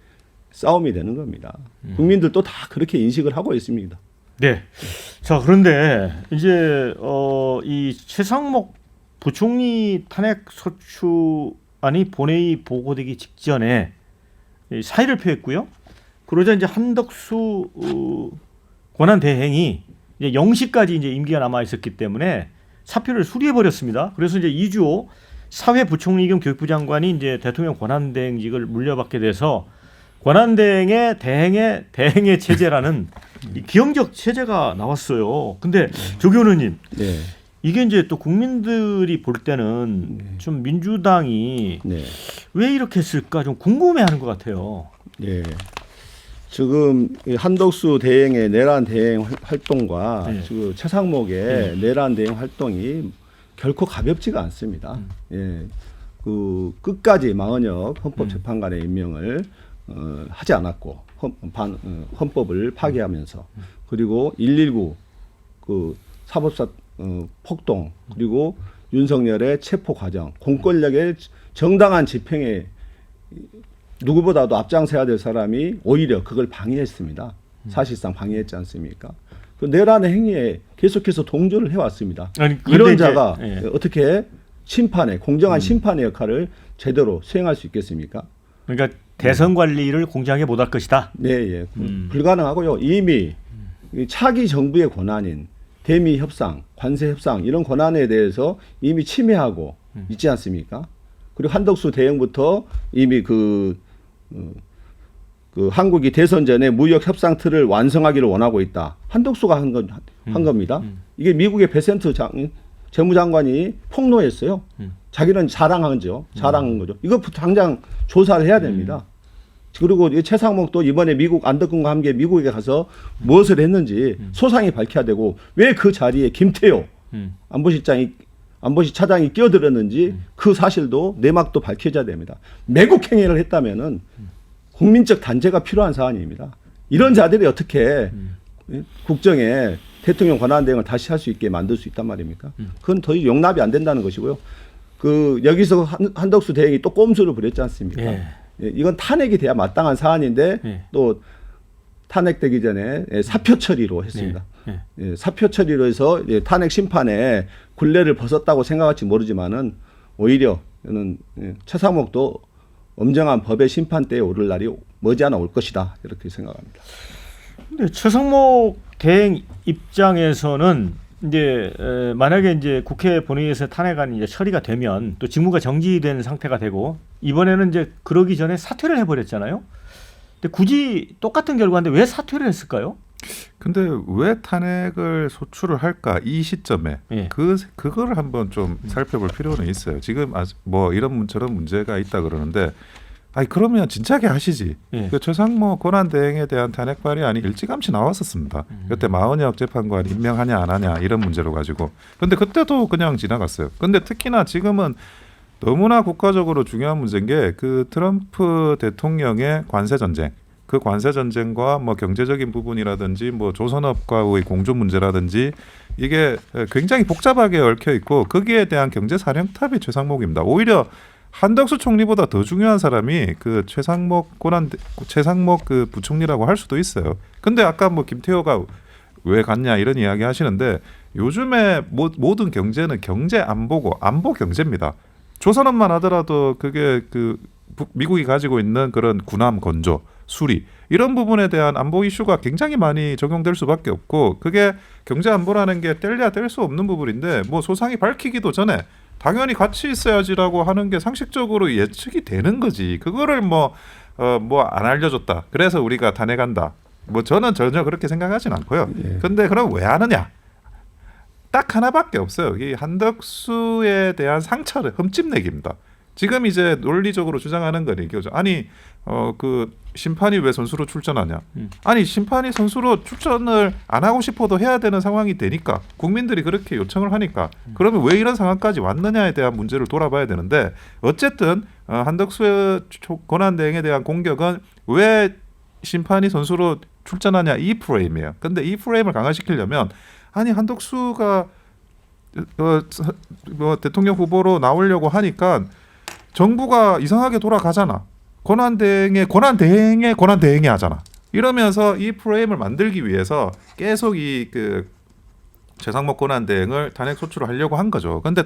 싸움이 되는 겁니다. 국민들도 다 그렇게 인식을 하고 있습니다. 네. 자, 그런데 이제 이 최상목 부총리 탄핵 소추안이 본회의 보고되기 직전에 사의를 표했고요. 그러자 이제 한덕수 권한 대행이 이제 0시까지 이제 임기가 남아 있었기 때문에 사표를 수리해 버렸습니다. 그래서 이제 이주호 사회 부총리 겸 교육부 장관이 이제 대통령 권한 대행직을 물려받게 돼서 권한 대행의 대행의 체제라는 이 기형적 체제가 나왔어요. 근데 조교 의원님, 네. 이게 이제 또 국민들이 볼 때는 좀 민주당이 네. 왜 이렇게 했을까 좀 궁금해하는 것 같아요. 예. 지금 이 한덕수 대행의 내란 대행 활동과 네. 지금 최상목의 내란 대행 활동이 결코 가볍지가 않습니다. 예. 그 끝까지 마은혁 헌법재판관의 임명을 하지 않았고 헌법을 파기하면서 그리고 119 그 사법사 폭동 그리고 윤석열의 체포 과정 공권력의 정당한 집행에 누구보다도 앞장서야 될 사람이 오히려 그걸 방해했습니다. 사실상 방해했지 않습니까? 그 내란의 행위에 계속해서 동조를 해왔습니다. 아니, 이런 이제, 자가 예. 어떻게 심판의 공정한 심판의 역할을 제대로 수행할 수 있겠습니까? 그러니까 대선 관리를 공정하게 못할 것이다. 네, 예. 불가능하고요. 이미 이 차기 정부의 권한인 대미 협상, 관세 협상 이런 권한에 대해서 이미 침해하고 있지 않습니까? 그리고 한덕수 대행부터 이미 그 한국이 대선 전에 무역 협상 틀을 완성하기를 원하고 있다. 한덕수가 한 겁니다. 이게 미국의 베센트 재무장관이 폭로했어요. 자기는 자랑한 거죠. 이거 당장 조사를 해야 됩니다. 그리고 이 최상목도 이번에 미국 안덕근과 함께 미국에 가서 무엇을 했는지 소상히 밝혀야 되고 왜 그 자리에 김태호 안보실 차장이 끼어들었는지 그 사실도 내막도 밝혀져야 됩니다. 매국 행위를 했다면은 국민적 단죄가 필요한 사안입니다. 이런 자들이 어떻게 국정에 대통령 권한 대행을 다시 할 수 있게 만들 수 있단 말입니까? 그건 더 용납이 안 된다는 것이고요. 그 여기서 한덕수 대행이 또 꼼수를 부렸지 않습니까? 예. 예, 이건 탄핵이 돼야 마땅한 사안인데 예. 또 탄핵되기 전에 사표 처리로 했습니다. 예. 예, 사표 처리로 해서 탄핵 심판에 굴레를 벗었다고 생각할지 모르지만은 오히려 저는 최상목도 엄정한 법의 심판대에 오를 날이 머지않아 올 것이다 이렇게 생각합니다. 근데 최상목 대행 입장에서는 이제 만약에 이제 국회 본회의에서 탄핵안이 이제 처리가 되면 또 직무가 정지된 상태가 되고 이번에는 이제 그러기 전에 사퇴를 해버렸잖아요. 근데 굳이 똑같은 결과인데 왜 사퇴를 했을까요? 근데 왜 탄핵을 소추를 할까 이 시점에 예. 그거를 한번 좀 살펴볼 필요는 있어요. 지금 뭐 이런 저런 문제가 있다 그러는데 아니 그러면 진작에 하시지. 예. 그 최상목 권한 대행에 대한 탄핵 발의안이 일찌감치 나왔었습니다. 그때 마은혁 재판관 임명하냐 안 하냐 이런 문제로 가지고. 근데 그때도 그냥 지나갔어요. 근데 특히나 지금은 너무나 국가적으로 중요한 문제인 게 그 트럼프 대통령의 관세 전쟁. 그 관세 전쟁과 뭐 경제적인 부분이라든지 뭐 조선업과의 공조 문제라든지 이게 굉장히 복잡하게 얽혀 있고 거기에 대한 경제 사령탑이 최상목입니다. 오히려 한덕수 총리보다 더 중요한 사람이 그 최상목 그 부총리라고 할 수도 있어요. 근데 아까 뭐 김태호가 왜 갔냐 이런 이야기 하시는데 요즘에 모든 경제는 경제 안보고 안보 경제입니다. 조선업만 하더라도 그게 그 미국이 가지고 있는 그런 군함 건조, 수리 이런 부분에 대한 안보 이슈가 굉장히 많이 적용될 수밖에 없고 그게 경제 안보라는 게 뗄래야 뗄 수 없는 부분인데 뭐 소상히 밝히기도 전에 당연히 같이 있어야지라고 하는 게 상식적으로 예측이 되는 거지. 그거를 뭐 안 알려줬다. 그래서 우리가 탄핵한다. 뭐 저는 전혀 그렇게 생각하진 않고요. 예. 근데 그럼 왜 하느냐? 딱 하나밖에 없어요. 이 한덕수에 대한 상처를 흠집내기입니다. 지금 이제 논리적으로 주장하는 건 이거죠. 아니 그 심판이 왜 선수로 출전하냐? 아니 심판이 선수로 출전을 안 하고 싶어도 해야 되는 상황이 되니까 국민들이 그렇게 요청을 하니까 그러면 왜 이런 상황까지 왔느냐에 대한 문제를 돌아봐야 되는데 어쨌든 한덕수의 권한 대행에 대한 공격은 왜 심판이 선수로 출전하냐 이 프레임이에요. 근데 이 프레임을 강화시키려면 아니 한덕수가 뭐 대통령 후보로 나오려고 하니까 정부가 이상하게 돌아가잖아. 권한 대행에 하잖아. 이러면서 이 프레임을 만들기 위해서 계속 이 그 최상목 권한대행을 탄핵 소추를 하려고 한 거죠. 그런데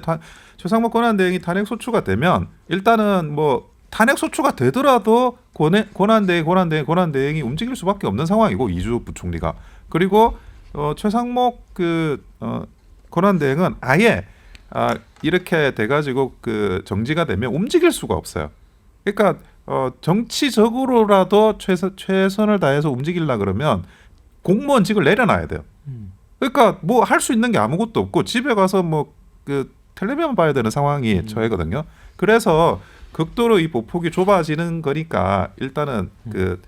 최상목 권한대행이 탄핵 소추가 되면 일단은 뭐 탄핵 소추가 되더라도 권한대행이 움직일 수밖에 없는 상황이고 이주 부총리가 그리고 최상목 권한대행은 아예 이렇게 돼가지고 그 정지가 되면 움직일 수가 없어요. 그러니까 정치적으로라도 최선을 다해서 움직이려 그러면 공무원직을 내려놔야 돼요. 그러니까 뭐 할 수 있는 게 아무것도 없고 집에 가서 뭐 그 텔레비전 봐야 되는 상황이 처해거든요. 그래서 극도로 이 보폭이 좁아지는 거니까 일단은 그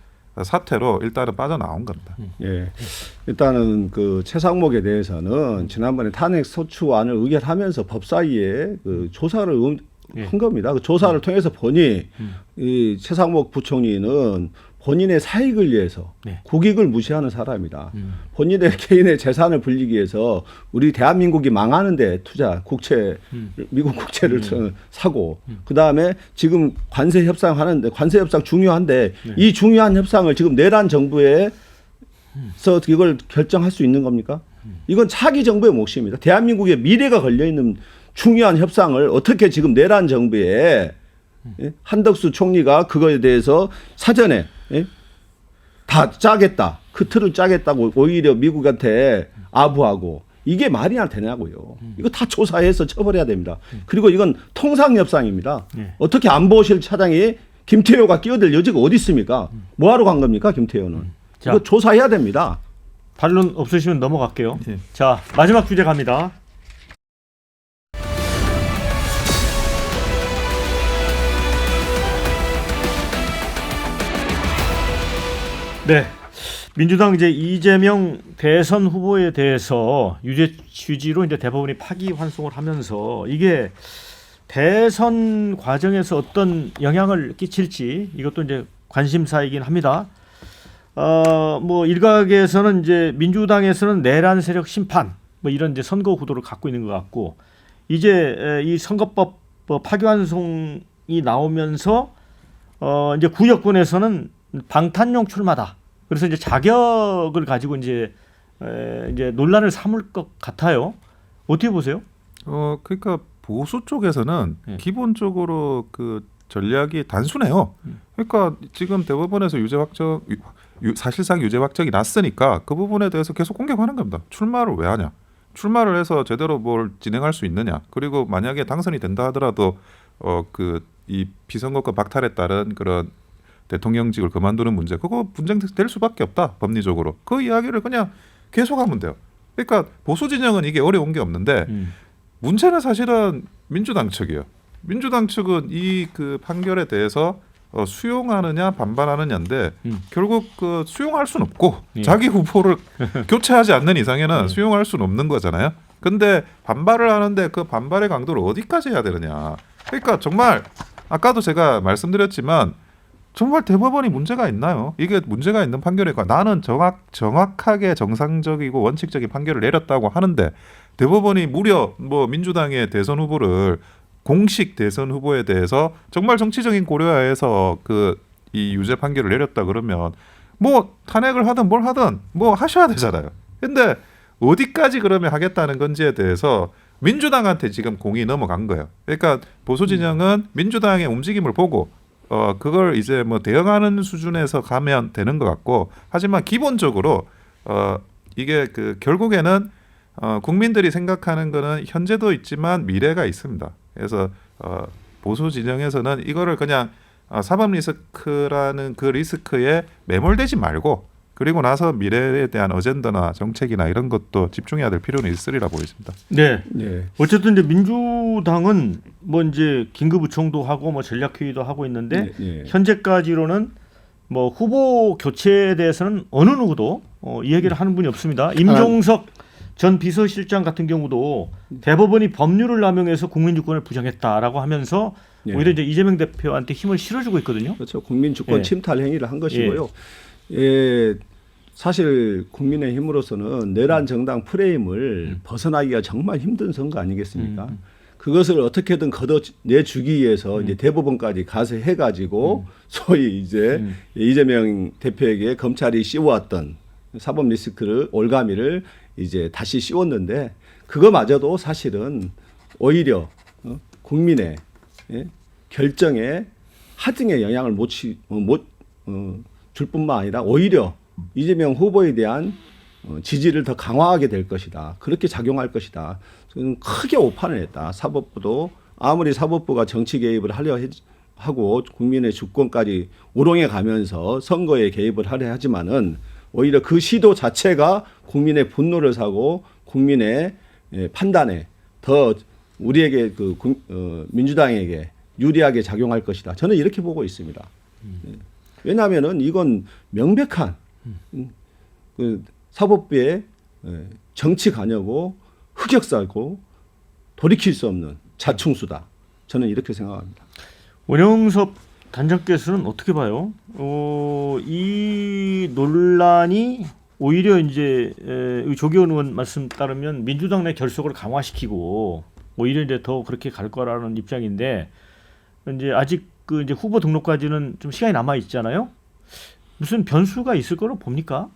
사태로 일단은 빠져나온 겁니다. 예. 일단은 그 최상목에 대해서는 지난번에 탄핵 소추안을 의결하면서 법사위에 그 조사를 한 겁니다. 그 조사를 통해서 보니 이 최상목 부총리는 본인의 사익을 위해서 네. 국익을 무시하는 사람이다. 본인의 개인의 재산을 불리기 위해서 우리 대한민국이 망하는데 투자 국채 미국 국채를 사고 그다음에 지금 관세 협상하는데 관세 협상 중요한데 네. 이 중요한 협상을 지금 내란 정부에서 이걸 결정할 수 있는 겁니까? 이건 차기 정부의 몫입니다. 대한민국의 미래가 걸려 있는 중요한 협상을 어떻게 지금 내란 정부에 한덕수 총리가 그거에 대해서 사전에 다 짜겠다. 그 틀을 짜겠다고 오히려 미국한테 아부하고 이게 말이나 되냐고요. 이거 다 조사해서 처벌해야 됩니다. 그리고 이건 통상협상입니다. 어떻게 안보실 차장이 김태효가 끼어들 여지가 어디 있습니까? 뭐하러 간 겁니까 김태효는. 이거 조사해야 됩니다. 반론 없으시면 넘어갈게요. 예. 자, 마지막 주제 갑니다. 네. 민주당 이제 이재명 대선 후보에 대해서 유죄 취지로 이제 대법원이 파기환송을 하면서 이게 대선 과정에서 어떤 영향을 끼칠지 이것도 이제 관심사이긴 합니다. 뭐 일각에서는 이제 민주당에서는 내란 세력 심판 뭐 이런 이제 선거 구도를 갖고 있는 것 같고 이제 이 선거법 파기환송이 나오면서 이제 구여권에서는 방탄용 출마다. 그래서 이제 자격을 가지고 이제 논란을 삼을 것 같아요. 어떻게 보세요? 그러니까 보수 쪽에서는 기본적으로 그 전략이 단순해요. 그러니까 지금 대법원에서 사실상 유죄 확정이 났으니까 그 부분에 대해서 계속 공격하는 겁니다. 출마를 왜 하냐? 출마를 해서 제대로 뭘 진행할 수 있느냐? 그리고 만약에 당선이 된다 하더라도 이 비선거권 박탈에 따른 그런 대통령직을 그만두는 문제 그거 분쟁될 수밖에 없다 법리적으로 그 이야기를 그냥 계속하면 돼요. 그러니까 보수 진영은 이게 어려운 게 없는데 문제는 사실은 민주당 측이에요. 민주당 측은 이 그 판결에 대해서 수용하느냐 반발하느냐인데 결국 그 수용할 수는 없고 자기 후보를 교체하지 않는 이상에는 수용할 수는 없는 거잖아요. 근데 반발을 하는데 그 반발의 강도를 어디까지 해야 되느냐. 그러니까 정말 아까도 제가 말씀드렸지만 정말 대법원이 문제가 있나요? 이게 문제가 있는 판결이니까 나는 정확하게 정상적이고 원칙적인 판결을 내렸다고 하는데 대법원이 무려 뭐 민주당의 대선 후보를 공식 대선 후보에 대해서 정말 정치적인 고려하에서 이 유죄 판결을 내렸다 그러면 뭐 탄핵을 하든 뭘 하든 뭐 하셔야 되잖아요. 근데 어디까지 그러면 하겠다는 건지에 대해서 민주당한테 지금 공이 넘어간 거예요. 그러니까 보수 진영은 민주당의 움직임을 보고 그걸 이제 뭐 대응하는 수준에서 가면 되는 것 같고 하지만 기본적으로 이게 결국에는 국민들이 생각하는 거는 현재도 있지만 미래가 있습니다. 그래서 보수 진영에서는 이거를 그냥 사법 리스크라는 그 리스크에 매몰되지 말고 그리고 나서 미래에 대한 어젠다나 정책이나 이런 것도 집중해야 될 필요는 있으리라 보입니다. 네. 네. 어쨌든 이제 민주당은 뭐 이제 긴급의총도 하고 뭐 전략회의도 하고 있는데 현재까지로는 뭐 후보 교체에 대해서는 어느 누구도 이 얘기를 하는 분이 없습니다. 임종석 전 비서실장 같은 경우도 대법원이 법률을 남용해서 국민주권을 부정했다라고 하면서 오히려 이제 이재명 대표한테 힘을 실어주고 있거든요. 그렇죠. 국민주권 침탈 행위를 한 것이고요. 사실 국민의힘으로서는 내란 정당 프레임을 벗어나기가 정말 힘든 선거 아니겠습니까? 그것을 어떻게든 걷어내주기 위해서 이제 대법원까지 가서 해가지고 소위 이제 이재명 대표에게 검찰이 씌워왔던 사법 리스크를 올가미를 이제 다시 씌웠는데 그거마저도 사실은 오히려 국민의 결정에 하등의 영향을 줄 뿐만 아니라 오히려 이재명 후보에 대한 지지를 더 강화하게 될 것이다. 그렇게 작용할 것이다. 저는 크게 오판을 했다. 사법부도 아무리 사법부가 정치 개입을 하고 국민의 주권까지 우롱해 가면서 선거에 개입을 하려 하지만은 오히려 그 시도 자체가 국민의 분노를 사고 국민의 판단에 더 우리에게 민주당에게 유리하게 작용할 것이다. 저는 이렇게 보고 있습니다. 왜냐하면은 이건 명백한 사법부의 정치 관여고 흑역사고 돌이킬 수 없는 자충수다. 저는 이렇게 생각합니다. 원영섭 단장께서는 어떻게 봐요? 이 논란이 오히려 이제 조기현 의원 말씀 따르면 민주당 내 결속을 강화시키고 오히려 이제 더 그렇게 갈 거라는 입장인데 이제 아직 이제 후보 등록까지는 좀 시간이 남아 있잖아요. 무슨 변수가 있을 거로 봅니까?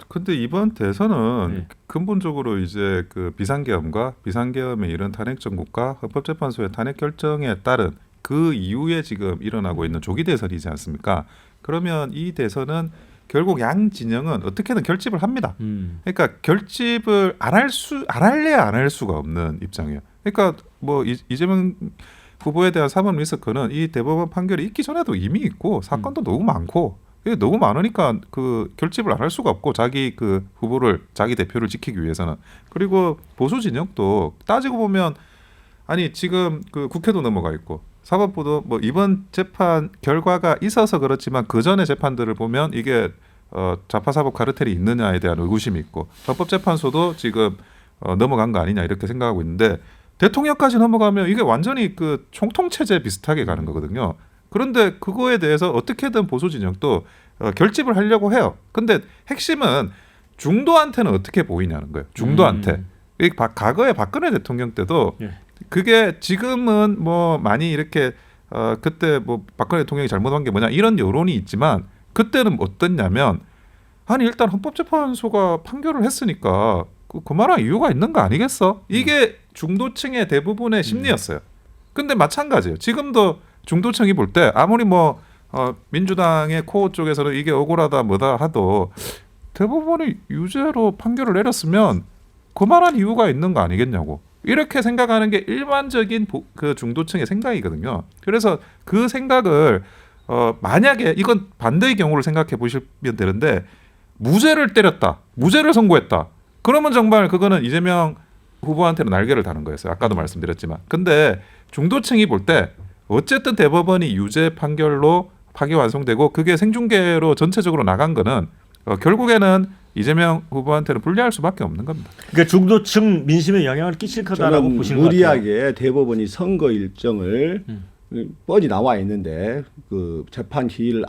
근데 이번 대선은 근본적으로 이제 그 비상계엄의 이런 탄핵 정국과 헌법재판소의 탄핵 결정에 따른 그 이후에 지금 일어나고 있는 조기 대선이지 않습니까? 그러면 이 대선은 결국 양 진영은 어떻게든 결집을 합니다. 그러니까 결집을 안 할래야 안 할 수가 없는 입장이에요. 그러니까 뭐 이재명 후보에 대한 사법 리스크는 이 대법원 판결이 있기 전에도 이미 있고 사건도 너무 많고 너무 많으니까 그 결집을 안 할 수가 없고 자기 그 후보를 자기 대표를 지키기 위해서는. 그리고 보수 진영도 따지고 보면 아니 지금 그 국회도 넘어가 있고 사법부도 뭐 이번 재판 결과가 있어서 그렇지만 그 전의 재판들을 보면 이게 좌파사법 카르텔이 있느냐에 대한 의구심이 있고 헌법재판소도 지금 넘어간 거 아니냐 이렇게 생각하고 있는데 대통령까지 넘어가면 이게 완전히 그 총통체제 비슷하게 가는 거거든요. 그런데 그거에 대해서 어떻게든 보수 진영도 결집을 하려고 해요. 근데 핵심은 중도한테는 어떻게 보이냐는 거예요. 중도한테. 과거에 박근혜 대통령 때도 그게 지금은 뭐 많이 이렇게 그때 뭐 박근혜 대통령이 잘못한 게 뭐냐 이런 여론이 있지만 그때는 어땠냐면 아니 일단 헌법재판소가 판결을 했으니까 그만한 이유가 있는 거 아니겠어? 이게 중도층의 대부분의 심리였어요. 근데 마찬가지예요. 지금도 중도층이 볼 때 아무리 뭐 민주당의 코어 쪽에서는 이게 억울하다 뭐다 하도 대법원이 유죄로 판결을 내렸으면 그만한 이유가 있는 거 아니겠냐고 이렇게 생각하는 게 일반적인 그 중도층의 생각이거든요. 그래서 그 생각을 만약에 이건 반대의 경우를 생각해 보시면 되는데 무죄를 때렸다, 무죄를 선고했다. 그러면 정말 그거는 이재명 후보한테는 날개를 다는 거였어요. 아까도 말씀드렸지만. 근데 중도층이 볼 때 어쨌든 대법원이 유죄 판결로 파기완성되고 그게 생중계로 전체적으로 나간 거는 결국에는 이재명 후보한테는 불리할 수밖에 없는 겁니다. 그러니까 중도층 민심에 영향을 끼칠 거다라고 보시는 것 같아요. 무리하게 대법원이 선거 일정을 뻔히 나와 있는데 그 재판 기일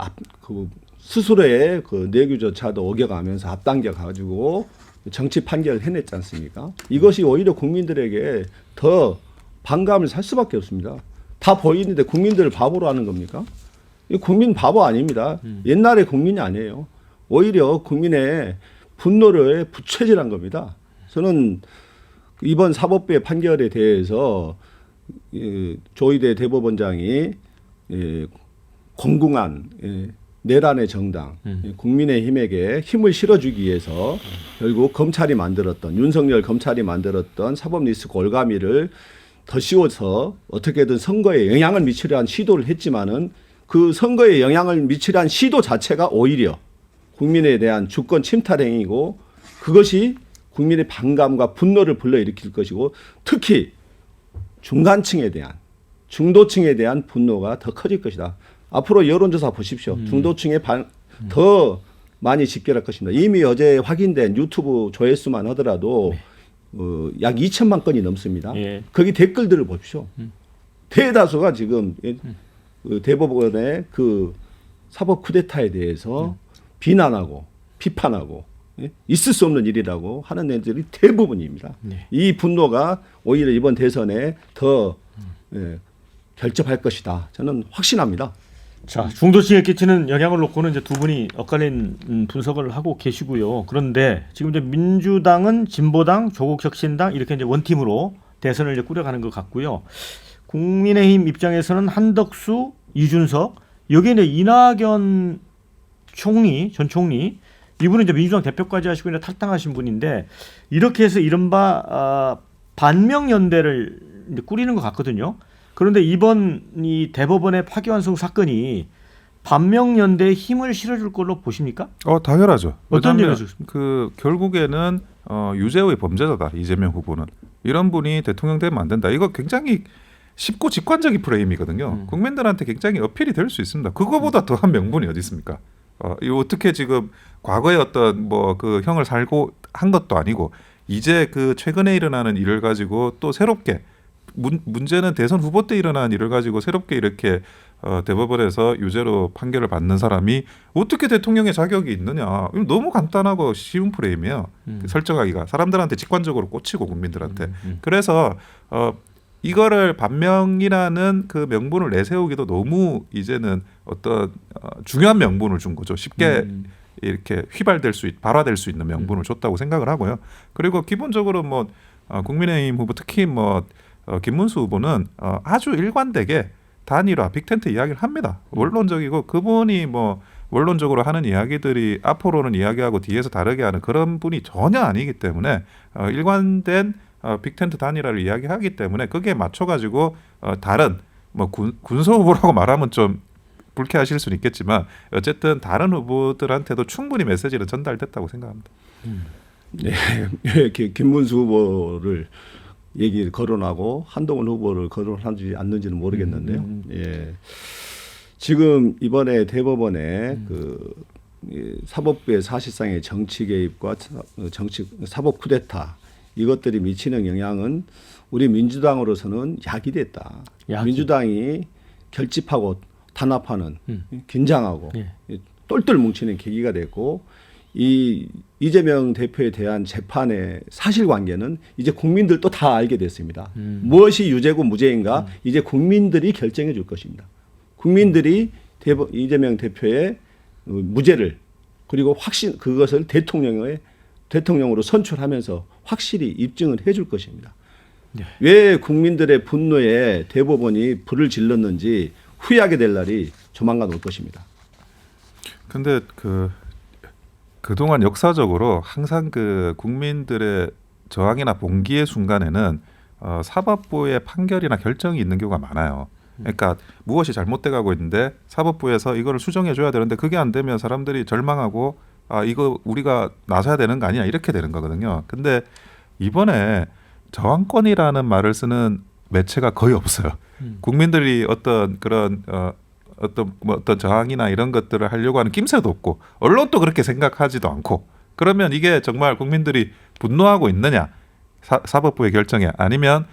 스스로의 그 내규조차도 어겨가면서 앞당겨 가지고 정치 판결을 해냈지 않습니까? 이것이 오히려 국민들에게 더 반감을 살 수밖에 없습니다. 다 보이는데 국민들을 바보로 하는 겁니까? 이 국민 바보 아닙니다. 옛날의 국민이 아니에요. 오히려 국민의 분노를 부채질한 겁니다. 저는 이번 사법부의 판결에 대해서 조희대 대법원장이 공공한 내란의 정당 국민의힘에게 힘을 실어주기 위해서 결국 검찰이 만들었던 윤석열 검찰이 만들었던 사법 리스크 올가미를 더 씌워서 어떻게든 선거에 영향을 미치려 한 시도를 했지만은 그 선거에 영향을 미치려 한 시도 자체가 오히려 국민에 대한 주권 침탈 행위고 그것이 국민의 반감과 분노를 불러일으킬 것이고 특히 중간층에 대한 중도층에 대한 분노가 더 커질 것이다. 앞으로 여론조사 보십시오. 중도층에 더 많이 집결할 것입니다. 이미 어제 확인된 유튜브 조회수만 하더라도 약 2천만 건이 넘습니다. 예. 거기 댓글들을 보십시오. 대다수가 지금 대법원의 그 사법 쿠데타에 대해서 비난하고 비판하고 있을 수 없는 일이라고 하는 애들이 대부분입니다. 네. 이 분노가 오히려 이번 대선에 더 결집할 것이다. 저는 확신합니다. 자, 중도층에 끼치는 영향을 놓고는 이제 두 분이 엇갈린 분석을 하고 계시고요. 그런데 지금 이제 민주당은 진보당, 조국혁신당 이렇게 이제 원팀으로 대선을 이제 꾸려가는 것 같고요. 국민의힘 입장에서는 한덕수, 이준석, 여기에 이제 이낙연 총리, 전 총리, 이분은 이제 민주당 대표까지 하시고 이제 탈당하신 분인데 이렇게 해서 이른바 반명연대를 이제 꾸리는 것 같거든요. 그런데 이번 이 대법원의 파기환송 사건이 반명연대에 힘을 실어줄 걸로 보십니까? 당연하죠. 어떤 왜냐하면 점에서? 그 결국에는 유죄의 범죄자다 이재명 후보는 이런 분이 대통령 되면 안 된다. 이거 굉장히 쉽고 직관적인 프레임이거든요. 국민들한테 굉장히 어필이 될 수 있습니다. 그거보다 더한 명분이 어디 있습니까? 이거 어떻게 지금 과거에 어떤 뭐 그 형을 살고 한 것도 아니고 이제 그 최근에 일어나는 일을 가지고 또 새롭게 문제는 대선 후보 때 일어난 일을 가지고 새롭게 이렇게 대법원에서 유죄로 판결을 받는 사람이 어떻게 대통령의 자격이 있느냐. 너무 간단하고 쉬운 프레임이에요. 설정하기가 사람들한테 직관적으로 꽂히고 국민들한테. 그래서 이거를 반명이라는 그 명분을 내세우기도 너무 이제는 어떤 중요한 명분을 준 거죠. 쉽게 이렇게 발화될 수 있는 명분을 줬다고 생각을 하고요. 그리고 기본적으로 뭐 국민의힘 후보 특히 뭐 김문수 후보는 아주 일관되게 단일화, 빅텐트 이야기를 합니다. 원론적이고 그분이 뭐 원론적으로 하는 이야기들이 앞으로는 이야기하고 뒤에서 다르게 하는 그런 분이 전혀 아니기 때문에 일관된 빅텐트 단일화를 이야기하기 때문에 거기에 맞춰가지고 다른 뭐 군소 후보라고 말하면 좀 불쾌하실 수는 있겠지만 어쨌든 다른 후보들한테도 충분히 메시지는 전달됐다고 생각합니다. 네, 김문수 후보를 얘기 거론하고 한동훈 후보를 거론하지 않는지는 모르겠는데요. 예. 지금 이번에 대법원에 사법부의 사실상의 정치 개입과 사법 쿠데타 이것들이 미치는 영향은 우리 민주당으로서는 약이 됐다. 민주당이 결집하고 단합하는 긴장하고 똘똘 뭉치는 계기가 됐고 이 이재명 대표에 대한 재판의 사실관계는 이제 국민들도 다 알게 됐습니다. 무엇이 유죄고 무죄인가 이제 국민들이 결정해 줄 것입니다. 국민들이 이재명 대표의 무죄를 그리고 그것을 대통령으로 선출하면서 확실히 입증을 해줄 것입니다. 네. 왜 국민들의 분노에 대법원이 불을 질렀는지 후회하게 될 날이 조만간 올 것입니다. 근데 그동안 역사적으로 항상 그 국민들의 저항이나 봉기의 순간에는 사법부의 판결이나 결정이 있는 경우가 많아요. 그러니까 무엇이 잘못돼 가고 있는데 사법부에서 이거를 수정해 줘야 되는데 그게 안 되면 사람들이 절망하고 이거 우리가 나서야 되는 거 아니냐 이렇게 되는 거거든요. 근데 이번에 저항권이라는 말을 쓰는 매체가 거의 없어요. 국민들이 어떤 그런 어떤 저항이나 이런 것들을 하려고 하는 낌새도 없고 언론도 그렇게 생각하지도 않고 그러면 이게 정말 국민들이 분노하고 있느냐 사법부의 결정에 아니면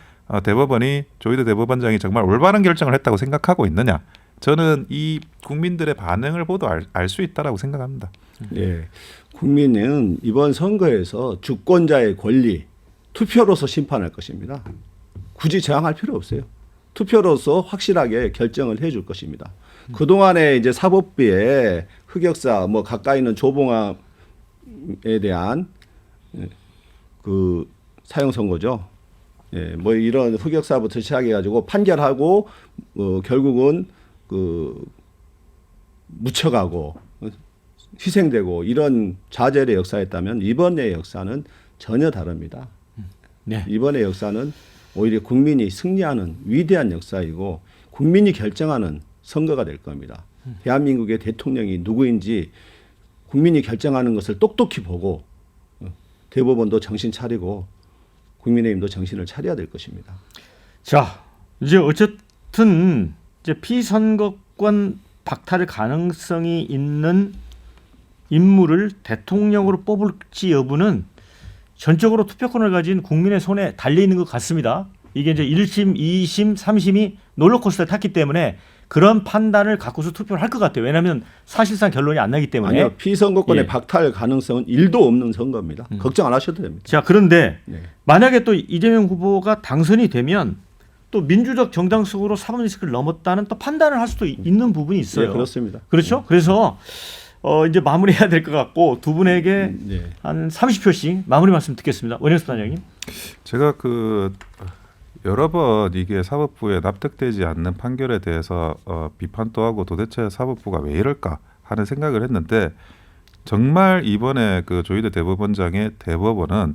대법원이 조희대 대법원장이 정말 올바른 결정을 했다고 생각하고 있느냐 저는 이 국민들의 반응을 보도 알 수 있다라고 생각합니다. 네, 국민은 이번 선거에서 주권자의 권리 투표로서 심판할 것입니다. 굳이 저항할 필요 없어요. 투표로서 확실하게 결정을 해줄 것입니다. 그동안에 이제 사법부의 흑역사, 뭐 가까이 있는 조봉암에 대한 그 사형 선고죠. 예, 뭐 이런 흑역사부터 시작해가지고 판결하고 결국은 묻혀가고 희생되고 이런 좌절의 역사였다면 이번의 역사는 전혀 다릅니다. 네. 이번의 역사는 오히려 국민이 승리하는 위대한 역사이고 국민이 결정하는 선거가 될 겁니다. 대한민국의 대통령이 누구인지 국민이 결정하는 것을 똑똑히 보고 대법원도 정신 차리고 국민의힘도 정신을 차려야 될 것입니다. 자, 이제 어쨌든 이제 피선거권 박탈 가능성이 있는 인물을 대통령으로 뽑을지 여부는 전적으로 투표권을 가진 국민의 손에 달려 있는 것 같습니다. 이게 이제 1심, 2심, 3심이 롤러코스터에 탔기 때문에 그런 판단을 갖고서 투표를 할 것 같아요. 왜냐하면 사실상 결론이 안 나기 때문에. 아니요. 피선거권의 박탈 가능성은 1도 없는 선거입니다. 걱정 안 하셔도 됩니다. 자, 그런데 만약에 또 이재명 후보가 당선이 되면 또 민주적 정당성으로 사법리스크를 넘었다는 또 판단을 할 수도 있는 부분이 있어요. 네, 그렇습니다. 그렇죠? 그래서 이제 마무리해야 될 것 같고 두 분에게 네. 한 30초씩 마무리 말씀 듣겠습니다. 원영수 단장님. 제가 여러 번 이게 사법부에 납득되지 않는 판결에 대해서 비판도 하고 도대체 사법부가 왜 이럴까 하는 생각을 했는데 정말 이번에 그 조희대 대법원장의 대법원은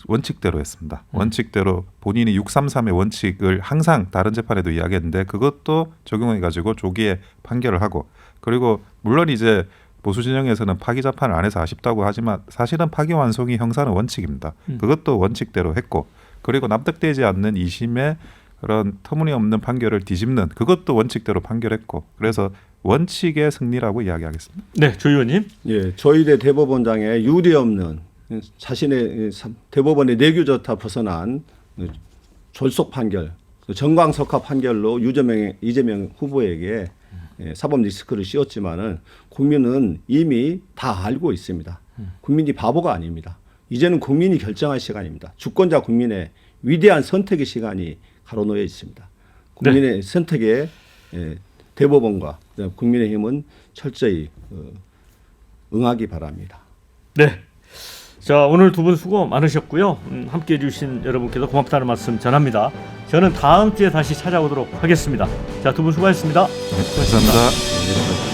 원칙대로 했습니다. 원칙대로 본인이 633의 원칙을 항상 다른 재판에도 이야기했는데 그것도 적용해 가지고 조기에 판결을 하고 그리고 물론 이제 보수 진영에서는 파기 재판을 안 해서 아쉽다고 하지만 사실은 파기환송이 형사는 원칙입니다. 그것도 원칙대로 했고 그리고 납득되지 않는 2심의 그런 터무니없는 판결을 뒤집는 그것도 원칙대로 판결했고 그래서 원칙의 승리라고 이야기하겠습니다. 네, 조 의원님. 예, 조희대 대법원장의 유례 없는 자신의 대법원의 내규조차 벗어난 졸속 판결, 정광석화 판결로 이재명 후보에게 사법 리스크를 씌웠지만은 국민은 이미 다 알고 있습니다. 국민이 바보가 아닙니다. 이제는 국민이 결정할 시간입니다. 주권자 국민의 위대한 선택의 시간이 가로놓여 있습니다. 국민의 네. 선택에 대법원과 국민의힘은 철저히 응하기 바랍니다. 네. 자, 오늘 두 분 수고 많으셨고요. 함께해 주신 여러분께도 고맙다는 말씀 전합니다. 저는 다음 주에 다시 찾아오도록 하겠습니다. 자, 두 분 수고하셨습니다. 네, 감사합니다.